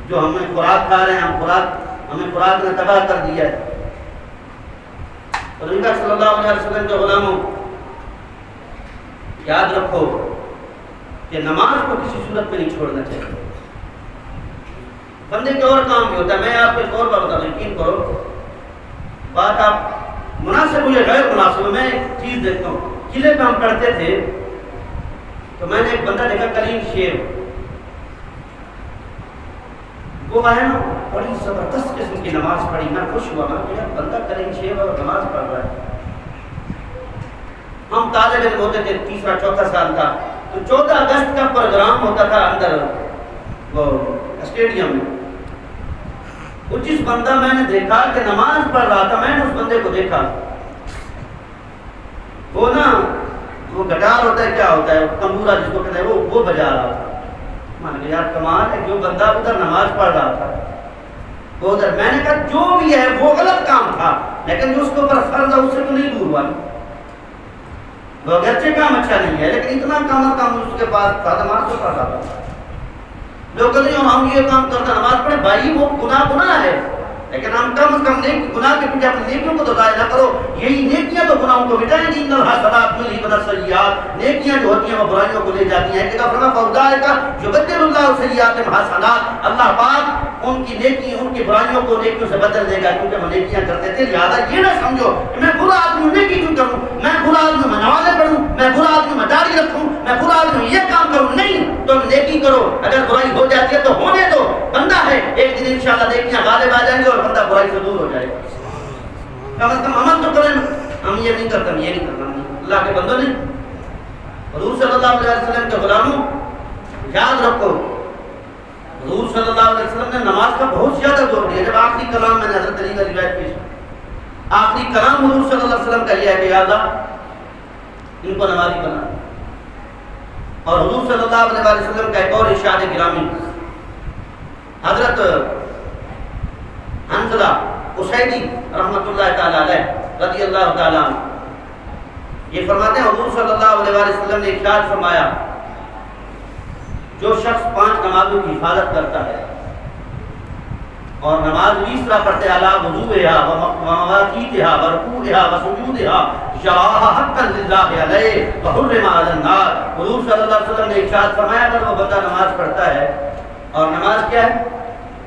جو ہمیں خوراک کھا رہے ہیں, ہمیں خوراک نے تباہ کر دیا ہے. رسول صلی اللہ علیہ وسلم کے غلاموں, یاد رکھو کہ نماز کو کسی صورت میں نہیں چھوڑنا چاہیے. بندے کے اور کام بھی ہوتا ہے. میں آپ کو ایک اور بات بتا دوں, یقین کرو بات آپ مناسب ہو یا غیر مناسب. میں ایک چیز دیکھتا ہوں, قلعے پہ ہم پڑھتے تھے تو میں نے ایک بندہ دیکھا کلیم شیر, وہ ہے نا بڑی زبردست قسم کی نماز پڑھی. میں خوش ہوا, میں کہ بندہ کلیم شیر اور نماز پڑھ رہا ہے. ہم طالب علم ہوتے تھے, تیسرا چوتھا سال تھا, تو 14 اگست کا پروگرام ہوتا تھا اندر وہ اسٹیڈیم میں. وہ جس بندہ میں نے دیکھا کہ نماز پڑھ رہا تھا, میں نے اس بندے کو دیکھا, وہ نا وہ گٹار ہوتا ہے, کیا ہوتا ہے تمبورا جس کو کہتے ہیں, وہ بجا رہا تھا. مان کے یار کمال ہے, جو بندہ ادھر نماز پڑھ رہا تھا وہ ادھر. میں نے کہا جو بھی ہے وہ غلط کام تھا, لیکن جو اس کے اوپر فرض ہے اس سے تو نہیں دور ہوا. وہ اگرچہ کام اچھا نہیں ہے لیکن اتنا کام اس کے پاس تھا, نماز تو پڑھ رہا تھا. لوگ کہتے ہیں ہم یہ کام کرتے نماز پڑھے, بھائی وہ گناہ ہے, لیکن ہم کم از کم گناہ کے پیچھے اپنی نیکیوں کو تو ضائع نہ کرو. یہی نیکیاں تو گناہوں کو مٹائیں گی. ان الحسنات یذہبن السیئات, نیکیاں جو ہوتی ہیں وہ برائیوں کو لے جاتی ہیں. کہ فرما فاولئک یبدل اللہ سیئاتہم حسنات, اللہ پاک ان کی نیکی ان کی برائیوں کو نیکیوں سے بدل دے گا, کیونکہ وہ نیکیاں کرتے تھے. لہٰذا یہ نہ سمجھو کہ میں برا آدمی ہوں, نیکی کیوں کروں, میں برا آدمی میں نمازیں پڑھوں, میں برا آدمی میں داڑھی رکھوں, میں برا آدمی یہ کام کروں. نہیں, تم نیکی کرو. اگر برائی ہو جاتی ہے تو ہونے دو, بندہ ہے, ایک دن انشاءاللہ نیکیاں غالب آ جائیں گے اور بندہ برائی سے دور ہو جائے گا. کم از کم عمل تو کریں. ہم یہ نہیں کرتے, یہ نہیں کرنا, اللہ کے بندوں نہیں. حضور صلی اللہ علیہ وسلم کے غلاموں, یاد رکھو حضور صلی اللہ علیہ وسلم نے نماز کا بہت زیادہ زور دیا. جب آخری کلام میں نے حضرت علی کا روایت پیش, آخری کلام حضور صلی اللہ علیہ وسلم کا یہ ہے کہ یا اللہ ان کو نمازی بنا. اور حضور صلی اللہ علیہ وسلم کا ایک اور ارشاد گرامی, حضرت حنظلہ اسیدی رحمۃ اللہ تعالی علیہ رضی اللہ تعالی عنہ یہ فرماتے ہیں, حضور صلی اللہ علیہ وسلم نے ارشاد فرمایا, جو شخص 5 نمازوں کی حفاظت کرتا ہے اور نماز بھی اس طرح پڑھتے علی وضوءها ومواقیتها ورکوعها وسجودها شرعها حقا للہ علیہ وحرم علی النار. حضور صلی اللہ علیہ وسلم نے ارشاد فرمایا, اگر وہ بندہ نماز پڑھتا ہے اور نماز کیا ہے,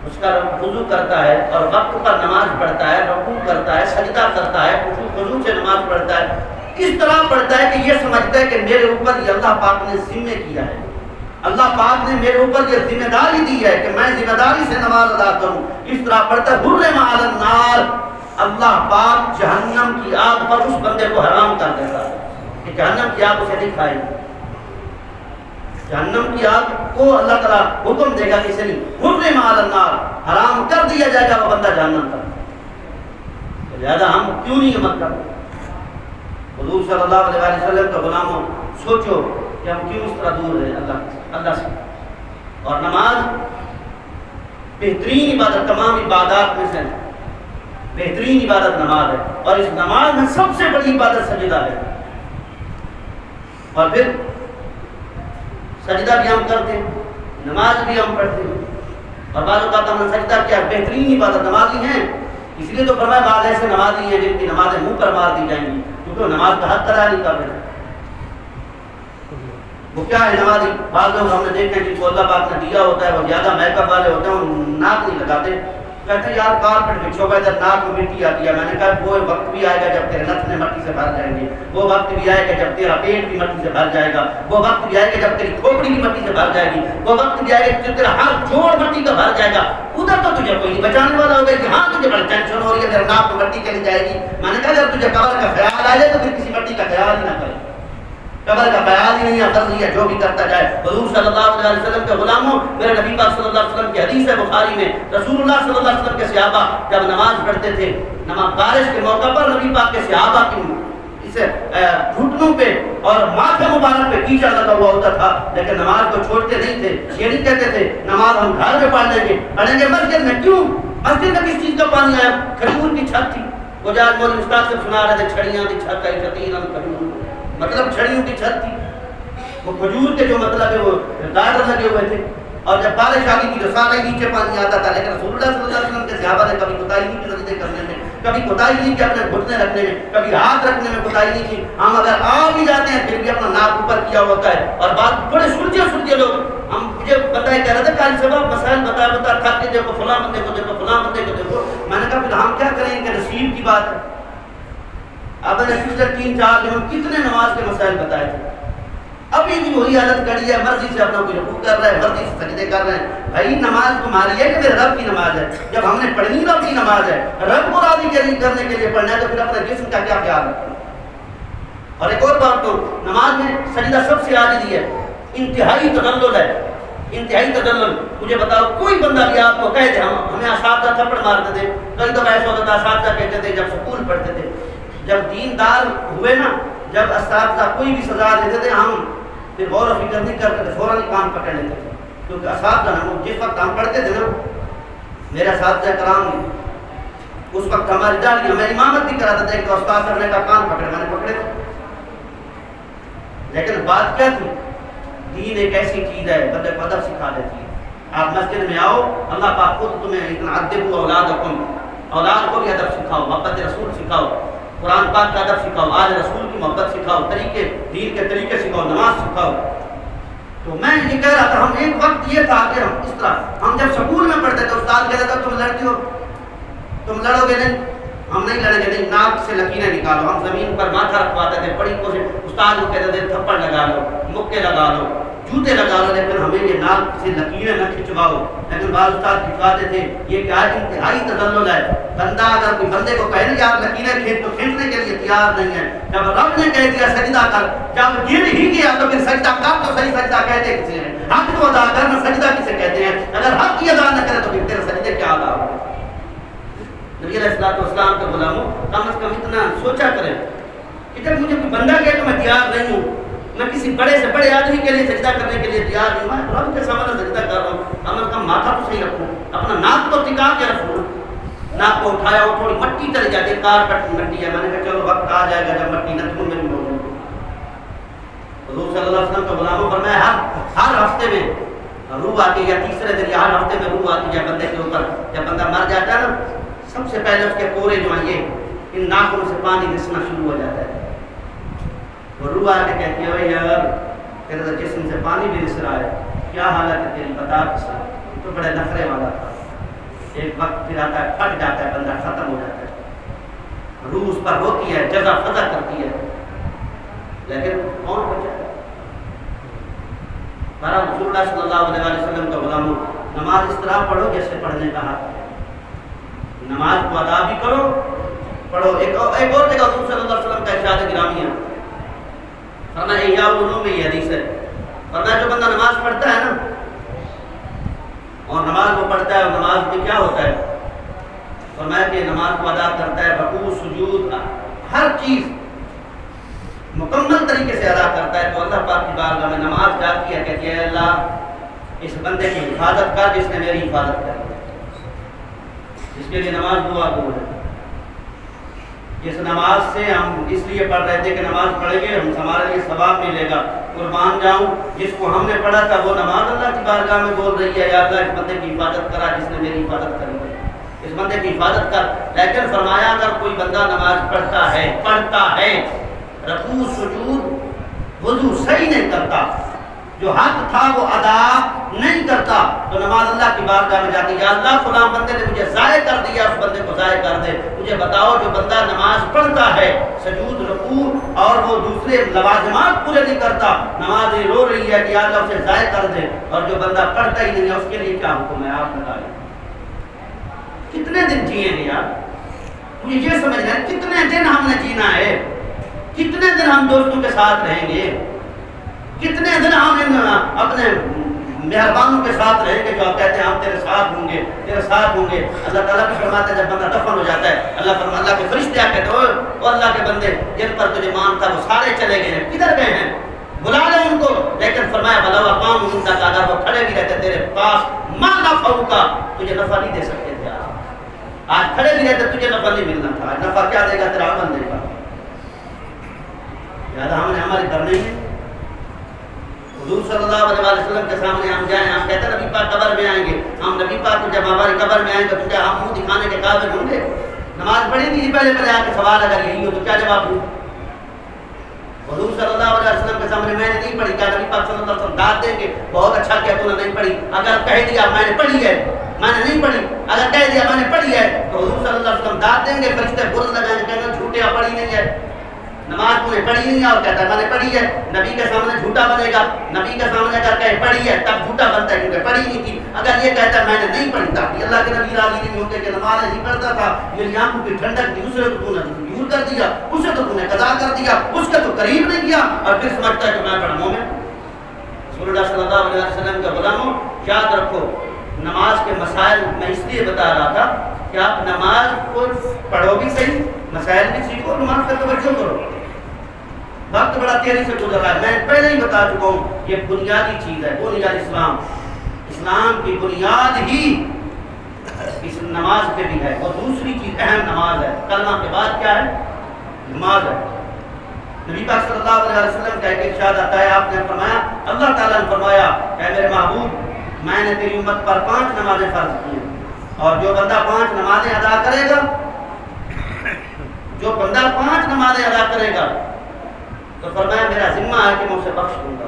اس کا وضو کرتا ہے اور وقت پر نماز پڑھتا ہے, رکوع کرتا ہے, سجدہ کرتا ہے, خضوع سے نماز پڑھتا ہے, اس طرح پڑھتا ہے کہ یہ سمجھتا ہے کہ میرے اوپر یہ اللہ پاک نے ذمہ کیا ہے, اللہ پاک نے میرے اوپر یہ ذمہ داری دی ہے کہ میں ذمہ داری سے نماز ادا کروں. اس طرح پڑھتا ہے حرم علی النار, اللہ پاک جہنم کی آگ پر اس بندے کو حرام کر دیتا ہے کہ جہنم کی آگ اسے نہیں کھائے. جہنم کی آگ کو اللہ تعالیٰ حکم دے گا کہ اسے نہیں, حرم علی النار, حرام کر دیا جائے گا وہ بندہ جہنم کا. لہذا ہم کیوں نہیں عمل کرتے؟ حضور صلی اللہ علیہ وسلم کا غلاموں, سوچو کہ ہم کیوں اس طرح دور ہیں اللہ سے. اور نماز بہترین عبادت, تمام عبادات میں سے بہترین عبادت نماز ہے, اور اس نماز میں سب سے بڑی عبادت سجدہ ہے. اور پھر سجدہ بھی ہم کرتے ہیں, نماز بھی ہم پڑھتے ہیں, اور بعض اوقات ہم نے سجدہ کیا, بہترین عبادت نمازی ہیں. اس لیے تو فرمایا بعض ایسے نمازی ہیں جن کی نمازیں منہ پر مار دی جائیں گی, کیونکہ وہ نماز کا حق ادا نہیں کر رہے. وہ کیا ہے نمازی, بعض لوگ ہم نے دیکھے جن کو اللہ پاک نے دیا ہوتا ہے وہ زیادہ میک اپ والے ہوتے ہیں, وہ ناک نہیں لگاتے, کہتے ہیں یار کارپیٹ بچھو گا ادھر ناک میں مٹی آتی ہے. میں نے کہا وہ وقت بھی آئے گا جب تیرے نتنے مٹی سے بھر جائیں گے, وہ وقت بھی آئے گا جب تیرا پیٹ بھی مٹی سے بھر جائے گا, وہ وقت بھی آئے گا جب تیری کھوپڑی بھی مٹی سے بھر جائے گی, وہ وقت بھی آئے گا جب تیرا ہر جوڑ مٹی کا بھر جائے گا. ادھر تو تجھے کوئی نہیں بچانے والا ہوگا کہ ہاں تجھے بڑی ٹینشن ہو رہی ہے, میرا ناک میں مٹی چلی جائے گی. میں نے کہا جب تجھے قبر کا خیال آ جائے تو پھر کسی مٹی کا خیال ہی نہ کرے. قبر کا خیال ہی نہیں ہے, مرضی ہے جو بھی کرتا جائے. حضور صلی اللہ علیہ وسلم کے غلاموں, میرے نبی پاک صلی اللہ علیہ وسلم کی حدیث ہے بخاری میں, رسول اللہ صلی اللہ علیہ وسلم کے صحابہ جب نماز پڑھتے تھے, نماز بارش کے موقع پر نبی پاک کے صحابہ کی اسے گھٹنوں پہ اور ماتھے مبارک پہ کیچڑ لگا ہوا ہوتا تھا, لیکن نماز کو چھوڑتے نہیں تھے. یہ نہیں کہتے تھے نماز ہم گھر میں پڑھ لیں گے, پڑھیں گے مسجد میں. کیوں مسجد میں کس چیز کا پانی آیا؟ کھجور کی چھت تھی. وہ جاج مولوی استاد سے سنا رہے تھے چھڑیاں دی چھت کا چھتین کھجور, مطلب چھڑیوں کی چھت تھی. وہ کھجور کے جو مطلب ہے وہ گارڈر لگے ہوئے تھے, اور جب بارش آ گئی تھی تو سارے نیچے پانی آتا تھا. لیکن رسول اللہ صلی اللہ علیہ وسلم کے صحابہ نے کبھی کوتاہی نہیں کی سجدے کرنے میں, کبھی کوتاہی نہیں کی اپنے گھٹنے رکھنے میں, کبھی ہاتھ رکھنے میں کوتاہی نہیں کی. ہم اگر آ بھی جاتے ہیں پھر بھی اپنا ناک اوپر کیا ہوتا ہے. اور بات بڑے سلجھے لوگ, ہم مجھے بتائے کہہ رہے تھے کل صبح مسائل بتا تھک کے دیکھو فلاں بندے کو دیکھو فلاں بندے کو دیکھو. میں نے کہا پھر ہم کیا کریں کہ نصیب کی بات ہے. اب نے پچھلے 3-4 دن میں کتنے نماز کے مسائل بتائے تھے, ابھی بھی وہی حالت کڑی ہے. مرضی سے اپنا کوئی رکوع کر رہا ہے, مرضی سے سجدے کر رہے ہیں. بھائی نماز تمہاری ہے کہ میرے رب کی نماز ہے؟ جب ہم نے پڑھنی رب کی نماز ہے, رب کو راضی کرنے کے لیے پڑھنا ہے, تو پھر اپنے جسم کا کیا خیال رکھنا. اور ایک اور بات, تو نماز میں سجدہ سب سے عاجزی ہے, انتہائی تذلل ہے, انتہائی تذلل. مجھے بتاؤ کوئی بندہ بھی آپ کو کہہ دے ہمیں اساتذہ تھپڑ مارتے تھے, کل تو ایسا ہوتا تھا اساتذہ کہتے تھے جب سکول پڑھتے تھے, جب دیندار ہوئے نا, جب اساتذہ کوئی بھی سزا دیتے تھے ہم پھر غور و فکر نہیں کرتے تھے, فوراً کام پکڑ لیتے تھے. کیونکہ اساتذہ نا جس وقت ہم پڑھتے تھے نا, میرا اساتذہ کرام اس وقت ہماری ڈالی ہمیں امامت بھی کراتا تھا, ایک تو استاد صاحب نے کہا کان پکڑے, میں نے پکڑے تھے. لیکن بات کیا تھی, دین ایک ایسی چیز ہے بندے کو ادب سکھا دیتی ہے. آپ مسجد میں آؤ, اللہ پاک خود تمہیں اتنا ادب اولادکم, اولاد کو بھی ادب سکھاؤ, محبت رسول سکھاؤ, قرآن پاک کا ادب سکھاؤ, آج رسول کی محبت سکھاؤ, طریقے دین کے طریقے سکھاؤ, نماز سکھاؤ. تو میں یہ کہہ رہا تھا, ہم ایک وقت یہ تھا کہ ہم اس طرح, ہم جب سکول میں پڑھتے تھے استاد کہتا تھا تم لڑتی ہو, تم لڑو گے نہیں, ہم نہیں لڑیں گے, نہیں ناک سے لکیریں نکالو. ہم زمین پر ماتھا رکھواتے تھے, بڑی کوشش, استاد کو کہتے تھے تھپڑ لگا لو, مکے لگا لو, جوتے لگا لو, لیکن ہمیں یہ ناک سے لکیریں نہ کھنچواؤ. لیکن بعض استاد کھنچواتے تھے. یہ کیا انتہائی تذلل ہے. بندہ اگر کوئی بندے کو کہے نا یار لکیریں کھینچ, تو کھینچنے کے لیے تیار نہیں ہے. جب رب نے کہہ دیا سجدہ کر, جب گر ہی گیا تو پھر سجدہ کر, تو صحیح سجدہ کہتے کسے ہیں؟ حق کو ادا کرنا سجدہ کسے کہتے ہیں؟ اگر حق کی ادا نہ کرے تو پھر تیرے سجدے کیا ادا ہوگا. نبی علیہ السلام کے غلاموں کم از کم اتنا سوچا کریں کہ جب مجھے کوئی بندہ کہے تو میں تیار نہیں ہوں, میں کسی بڑے سے بڑے آدمی کے لیے سجدہ کرنے کے لیے تیار نہیں ہوں, میں رب کے سامنے سجدہ کر رہا ہوں, کم از کم ماتھا تو صحیح رکھوں, اپنا ناک تو ٹکا کے رکھوں. ناک کو اٹھایا اور تھوڑی مٹی چلی جاتی ہے, کارپیٹ کی مٹی ہے. میں نے کہا چلو وقت آ جائے گا جب مٹی نتھن میں بھی ہوگی. حضور صلی اللہ علیہ وسلم کے غلاموں پر میں ہر ہفتے میں روح آتی ہے, یا تیسرے دن یا ہر ہفتے میں روح آتی ہے بندے کے اوپر. جب بندہ مر جاتا ہے نا, سب سے پہلے اس کے پورے جو ہیں یہ ان ناکوں سے پانی رسنا شروع ہو جاتا ہے. وہ روح آ کے کہتی ہے یار تیرے جسم سے پانی بھی رس رہا ہے, کیا حالت ہے تیری بتا. تو بڑے نخرے والا تھا. ایک وقت پھر آتا ہے, پھٹ جاتا ہے, بندہ ختم ہو جاتا ہے, روح اس پر ہوتی ہے, جزا فضا کرتی ہے, لیکن کون بچا ہے؟ بہرحال رسول اللہ صلی اللہ علیہ وسلم کا غلاموں, نماز اس طرح پڑھو جیسے پڑھنے کا حق ہے. نماز کو ادا بھی کرو, پڑھو. ایک اور جگہ حضور صلی اللہ علیہ وسلم کا ارشاد گرامی ہے, فرمایا احیاء العلوم میں یہ حدیث ہے, فرمایا جو بندہ نماز پڑھتا ہے نا, اور نماز کو پڑھتا ہے, اور نماز میں کیا ہوتا ہے, فرمایا کہ نماز کو ادا کرتا ہے, رکوع سجود ہر چیز مکمل طریقے سے ادا کرتا ہے, تو اللہ پاک کی بارگاہ میں نماز جاتی ہے, کہتی ہے اللہ اس بندے کی حفاظت کر جس نے میری حفاظت کر, جس کے لیے نماز دعا گو ہے. جس نماز سے ہم اس لیے پڑھ رہے تھے کہ نماز پڑھیں گے ہم, ہمارے لیے ثواب ملے گا, قربان جاؤں, جس کو ہم نے پڑھا تھا وہ نماز اللہ کی بارگاہ میں بول رہی ہے یا اللہ اس بندے کی حفاظت کرا جس نے میری حفاظت کری ہے, اس بندے کی حفاظت کر. لیکن فرمایا اگر کوئی بندہ نماز پڑھتا ہے رکوع سجود وضو صحیح نہیں کرتا, جو حق تھا وہ ادا نہیں کرتا تو نماز اللہ کی بارگاہ میں جاتی یا اللہ فلاں بندے نے مجھے ضائع کر دیا، اس بندے کو ضائع کر دے۔ مجھے بتاؤ جو بندہ نماز پڑھتا ہے سجود رکوع اور وہ دوسرے لوازمات پورے نہیں کرتا، نماز رو رہی ہے کہ یا اللہ اسے ضائع کر دے، اور جو بندہ پڑھتا ہی نہیں ہے اس کے لیے کیا حکم ہے؟ آپ بتائیں کتنے دن جیئیں گے یار؟ مجھے یہ سمجھنا ہے کتنے دن ہم نے جینا ہے، کتنے دن ہم دوستوں کے ساتھ رہیں گے، کتنے دن ہم اپنے مہربانوں کے ساتھ رہیں گے جو آپ کہتے ہیں ہم تیرے ساتھ ہوں گے، تیرے ساتھ ہوں گے۔ اللہ تعالیٰ بھی فرماتا ہے جب بندہ دفن ہو جاتا ہے اللہ کے فرشتے آ کہتے ہیں او اللہ کے بندے جن پر تجھے مان تھا وہ سارے چلے گئے ہیں، کدھر گئے ہیں؟ بلا لے ان کو۔ لیکن فرمایا بلاوا قام ان کا اگر وہ کھڑے بھی رہتے تیرے پاس ما نفعو کا تجھے نفع نہیں دے سکتے تھے، آج کھڑے بھی رہتے تجھے نفع نہیں ملنا تھا، آج نفع کیا دے گا؟ تیرا عمل دے گا۔ لہٰذا ہم نے عمل کرنے ہیں۔ حضور صلی اللہ علیہ وسلم کے سامنے ہم جائیں، ہم کہتے ہیں نبی پاک قبر میں آئیں گے، ہم نبی پاک کو جب ہماری قبر میں آئیں گے تو کیا ہم منہ دکھانے کے قابل ہوں گے؟ نماز پڑھی تھی پہلے آ کے سوال اگر یہی ہو تو کیا جواب دوں؟ حضور صلی اللہ علیہ وسلم کے سامنے میں نے نہیں پڑھی، کیا نبی پاک صلی اللہ علیہ وسلم داد دیں گے بہت اچھا کیا تو نے نہیں پڑھی؟ اگر کہہ دیا میں نے پڑھی ہے میں نے نہیں پڑھی، اگر کہہ دیا میں نے پڑھی ہے تو حضور صلی اللہ علیہ وسلم داد دیں گے، فرشتے برد لگائیں گے، کہیں گے جھوٹے پڑھی نہیں ہے، نماز تو نے پڑھی نہیں ہے اور کہتا ہے میں نے پڑھی ہے۔ نبی کے سامنے جھوٹا بنے گا، نبی کے سامنے اگر کہے پڑھی ہے تب جھوٹا بنتا ہے کیونکہ پڑھی نہیں تھی، اگر یہ کہتا ہے میں نے نہیں پڑھی تھی اللہ کے نبی راضی نہیں ہوتے کہ نماز نہیں پڑھتا تھا، میری آنکھوں کی ٹھنڈک تھی، اسے تو نے دور کر دیا، اسے تو نے قضا کر دیا، اس کے تو قریب نہیں کیا، اور پھر سمجھتا ہے کہ میں پڑھوں میں۔ رسول اللہ صلی اللہ علیہ وسلم کے غلاموں یاد رکھو نماز کے مسائل میں اس لیے بتا رہا تھا کہ آپ نماز کو پڑھو بھی صحیح، مسائل بھی سیکھو، نماز پر توجہ کرو۔ وقت بڑا تیزی سے گزر رہا ہے، میں پہلے ہی بتا چکا ہوں یہ بنیادی چیز ہے، بنیاد اسلام کی بنیاد ہی اس نماز پہ بھی ہے، اور دوسری چیز اہم نماز ہے، کلمہ کے بعد کیا ہے؟ نماز ہے۔ نبی پاک صلی اللہ علیہ وسلم کا ایک ارشاد آتا ہے، آپ نے فرمایا اللہ تعالیٰ نے فرمایا اے میرے محبوب میں نے تیری امت پر 5 نمازیں فرض کی ہیں، اور جو بندہ 5 نمازیں ادا کرے گا، جو بندہ 5 نمازیں ادا کرے گا تو فرمایا میرا ذمہ ہے کہ میں اسے بخش دوں گا،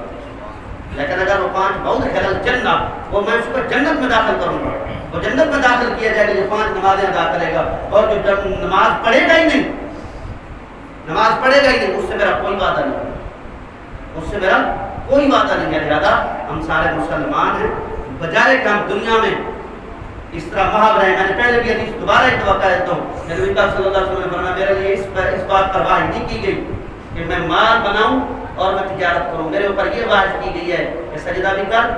لیکن اگر وہ 5 بہت خلل جنت وہ میں اس کو جنت میں داخل کروں گا، وہ جنت میں داخل کیا جائے گا جو 5 نمازیں ادا کرے گا، اور جو نماز پڑھے گا ہی نہیں، نماز پڑھے گا ہی نہیں، اس سے میرا کوئی وعدہ نہیں، اس سے میرا کوئی وعدہ نہیں ہے۔ لہٰذا ہم سارے مسلمان ہیں، بجائے کہ ہم دنیا میں اس طرح محب رہے۔ میں نے پہلے بھی حدیث دوبارہ ایک توقع دیتا ہوں، نبی پاک صلی اللہ علیہ وسلم نے فرمایا میرے لیے اس بات پر واحد نہیں کی گئی کہ میں مال بناؤں اور میں تجارت کروں، میرے اوپر یہ واحد کی گئی ہے کہ سجدہ بھی کر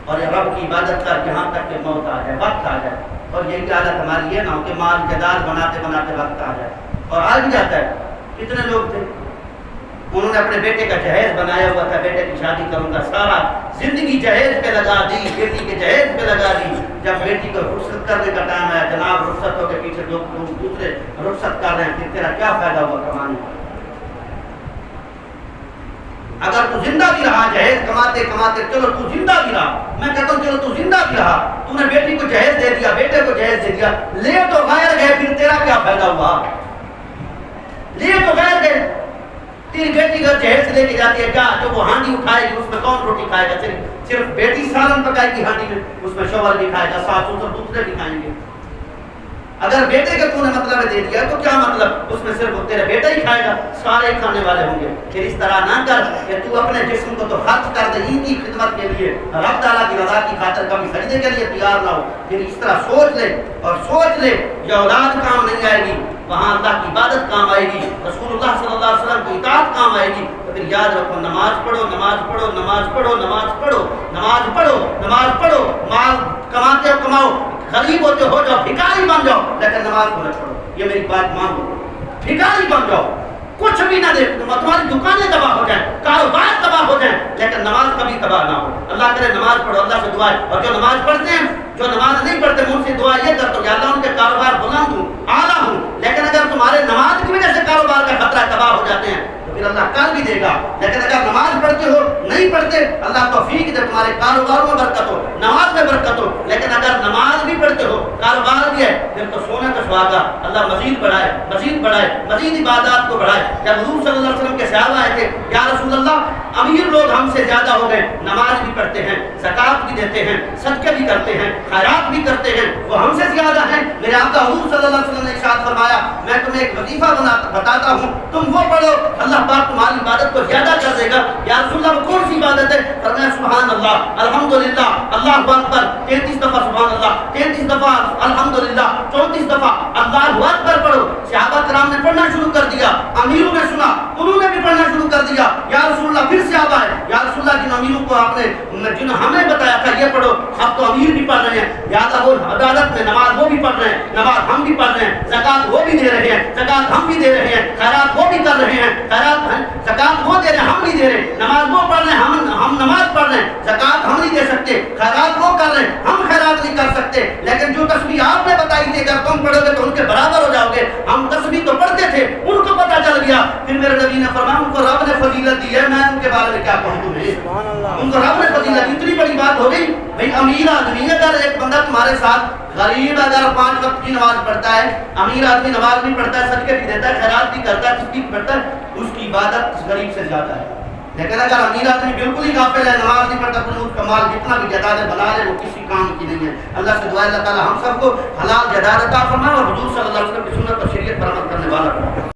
اور یہ رب کی عبادت کر یہاں تک کہ موت آ جائے، وقت آ جائے، اور یہی حالت ہماری ہے نہ کہ مال جداد بناتے بناتے وقت آ جائے، اور آ بھی جاتا ہے۔ کتنے لوگ تھے انہوں نے اپنے بیٹے کا جہیز بنایا ہوا تھا، بیٹے کی شادی کروں گا، سارا زندگی جہیز پہ لگا دی، بیٹی کے جہیز پہ لگا دی، جب بیٹی کو رخصت کرنے کا ٹائم آیا جناب رخصت ہو کے پیچھے لوگ دوسرے رخصت کر رہے ہیں، پھر تیرا کیا فائدہ ہوا کمانے کا؟ اگر تو زندہ بھی رہا جہیز کماتے کماتے، چلو تو زندہ بھی رہا، میں کہتا ہوں چلو تو زندہ بھی رہا، تو نے بیٹی کو جہیز دے دیا، بیٹے کو جہیز دے دیا، لے تو غیر گئے، پھر تیرا کیا فائدہ ہوا؟ لے تو غیر گئے، تیری بیٹی کا جہیز لے کے جاتی ہے، کیا جو وہ ہانڈی اٹھائے گی اس میں کون روٹی کھائے گا؟ صرف بیٹی سالن پکائے گی ہانڈی میں، اس میں شوہر بھی کھائے گا، ساس سسر دوسرے بھی کھائیں گے۔ اگر بیٹے کا تو نے مطلب دے دیا تو کیا مطلب؟ اس میں صرف تیرا بیٹا ہی کھائے گا، سارے کھانے والے ہوں گے۔ پھر اس طرح نہ کر کہ تو اپنے جسم کو تو خرچ کر دے ان کی خدمت کے لیے، رب تعالیٰ کی رضا کی خاطر کبھی سجدے کے لیے تیار نہ ہو۔ پھر اس طرح سوچ لے اور سوچ لے، یہ اولاد کام نہیں آئے گی، وہاں اللہ کی عبادت کام آئے گی، رسول اللہ صلی اللہ علیہ وسلم کی اطاعت کام آئے گی۔ تو پھر یاد رکھو نماز پڑھو، نماز پڑھو، نماز پڑھو، نماز پڑھو، نماز پڑھو، نماز پڑھو، مال کماتے ہو کماؤ، غریب ہوتے ہو جاؤ، بھکاری بن جاؤ، لیکن نماز کو نہ چھوڑو۔ یہ میری بات مان لو، بھکاری بن جاؤ، کچھ بھی نہ دے، تمہاری دکانیں تباہ ہو جائیں، کاروبار تباہ ہو جائیں، لیکن نماز کبھی تباہ نہ ہو۔ اللہ کرے نماز پڑھو، اللہ سے دعا ہے، اور جو نماز پڑھتے ہیں، جو نماز نہیں پڑھتے میں ان سے دعا یہ کرتا ہوں کہ اللہ ان کے کاروبار بلند ہوں، اعلیٰ ہوں، لیکن اگر تمہارے نماز کی وجہ سے کاروبار کا خطرہ تباہ ہو جاتے ہیں تو تو پھر اللہ کر بھی دے گا. لیکن اگر نماز پڑھتے ہو نہیں پڑھتے اللہ توفیق دے, تمہارے کاروباروں میں برکت ہو, نماز میں برکت ہو. لیکن اگر نماز بھی پڑھتے ہو کاروبار بھی ہے پھر تو سونے کا سہاگا. اللہ مزید بڑھائے مزید بڑھائے مزید عبادات کو بڑھائے. جب حضور صلی اللہ علیہ وسلم کے صحابہ آئے تھے, یا رسول اللہ امیر لوگ ہم سے زیادہ ہو گئے, نماز بھی پڑھتے ہیں, زکات بھی دیتے ہیں, صدقے بھی کرتے ہیں, خیرات بھی کرتے ہیں, وہ ہم سے زیادہ ہیں. میرے آقا حضور صلی اللہ علیہ وسلم نے ارشاد فرمایا میں تمہیں ایک وظیفہ بتاتا ہوں, تم وہ پڑھو اللہ پاک تمہاری عبادت کو زیادہ کر دے گا. یا رسول اللہ وہ کون سی عبادت ہے؟ فرمایا سبحان اللہ, الحمدللہ, اللہ اکبر 33 دفعہ سبحان اللہ, 33 دفعہ الحمدللہ, 34 دفعہ اللہ اکبر پڑھو. صحابہ کرام نے پڑھنا شروع کر دیا, امیروں نے سنا, انہوں نے بھی پڑھنا شروع کر دیا. یا رسول اللہ پھر صحابہ ہے, یا رسول اللہ جن امیروں کو آپ نے جن ہمیں بتایا تھا یہ پڑھو, اب تو امیر بھی پڑھ رہے ہیں. یا وہ عدالت میں نماز وہ بھی پڑھ رہے ہیں, نماز ہم بھی پڑھ رہے ہیں, زکات وہ بھی دے رہے ہیں, زکات ہم بھی دے رہے ہیں, خیرات وہ بھی کر رہے ہیں, خیرات زکات وہ دے رہے ہیں ہم نہیں دے رہے, نماز وہ پڑھ رہے ہیں ہم نماز پڑھ رہے ہیں, زکات ہم نہیں دے سکتے, خیرات وہ کر رہے ہیں ہم خیرات نہیں کر سکتے. لیکن جو تسبیح آپ نے بتائی تھی اگر تم پڑھو گے تو ان کے برابر ہو جاؤ گے. ہم تسبیح تو پڑھتے تھے, ان کو پتہ چل گیا. پھر میرے نبی نے فرمایا ان کو رب نے فضیلت دی ہے, میں ان کے بارے میں کیا کہوں تمہیں, ان کو رب نے فضیلت. اتنی بڑی بات ہو گئی بھائی. امیر آدمی اگر ایک بندہ تمہارے ساتھ, غریب اگر 5 وقت کی نماز پڑھتا ہے, امیر آدمی نماز بھی پڑھتا ہے, صدقے بھی دیتا ہے, خیرات بھی کرتا ہے, تسبیح پڑھتا ہے, اس کی عبادت اس غریب سے زیادہ ہے. لیکن اگر امیر آدمی بالکل ہی غافل ہے, نماز نہیں پڑھتا, قنوت کا مال جتنا بھی جائیداد بنا لے وہ کسی کام کی نہیں ہے. اللہ سے دعا اللہ تعالی ہم سب کو حلال جائیداد عطا فرمائے اور حضور صلی اللہ علیہ وسلم کی سنت اور شریعت پر عمل کرنے والا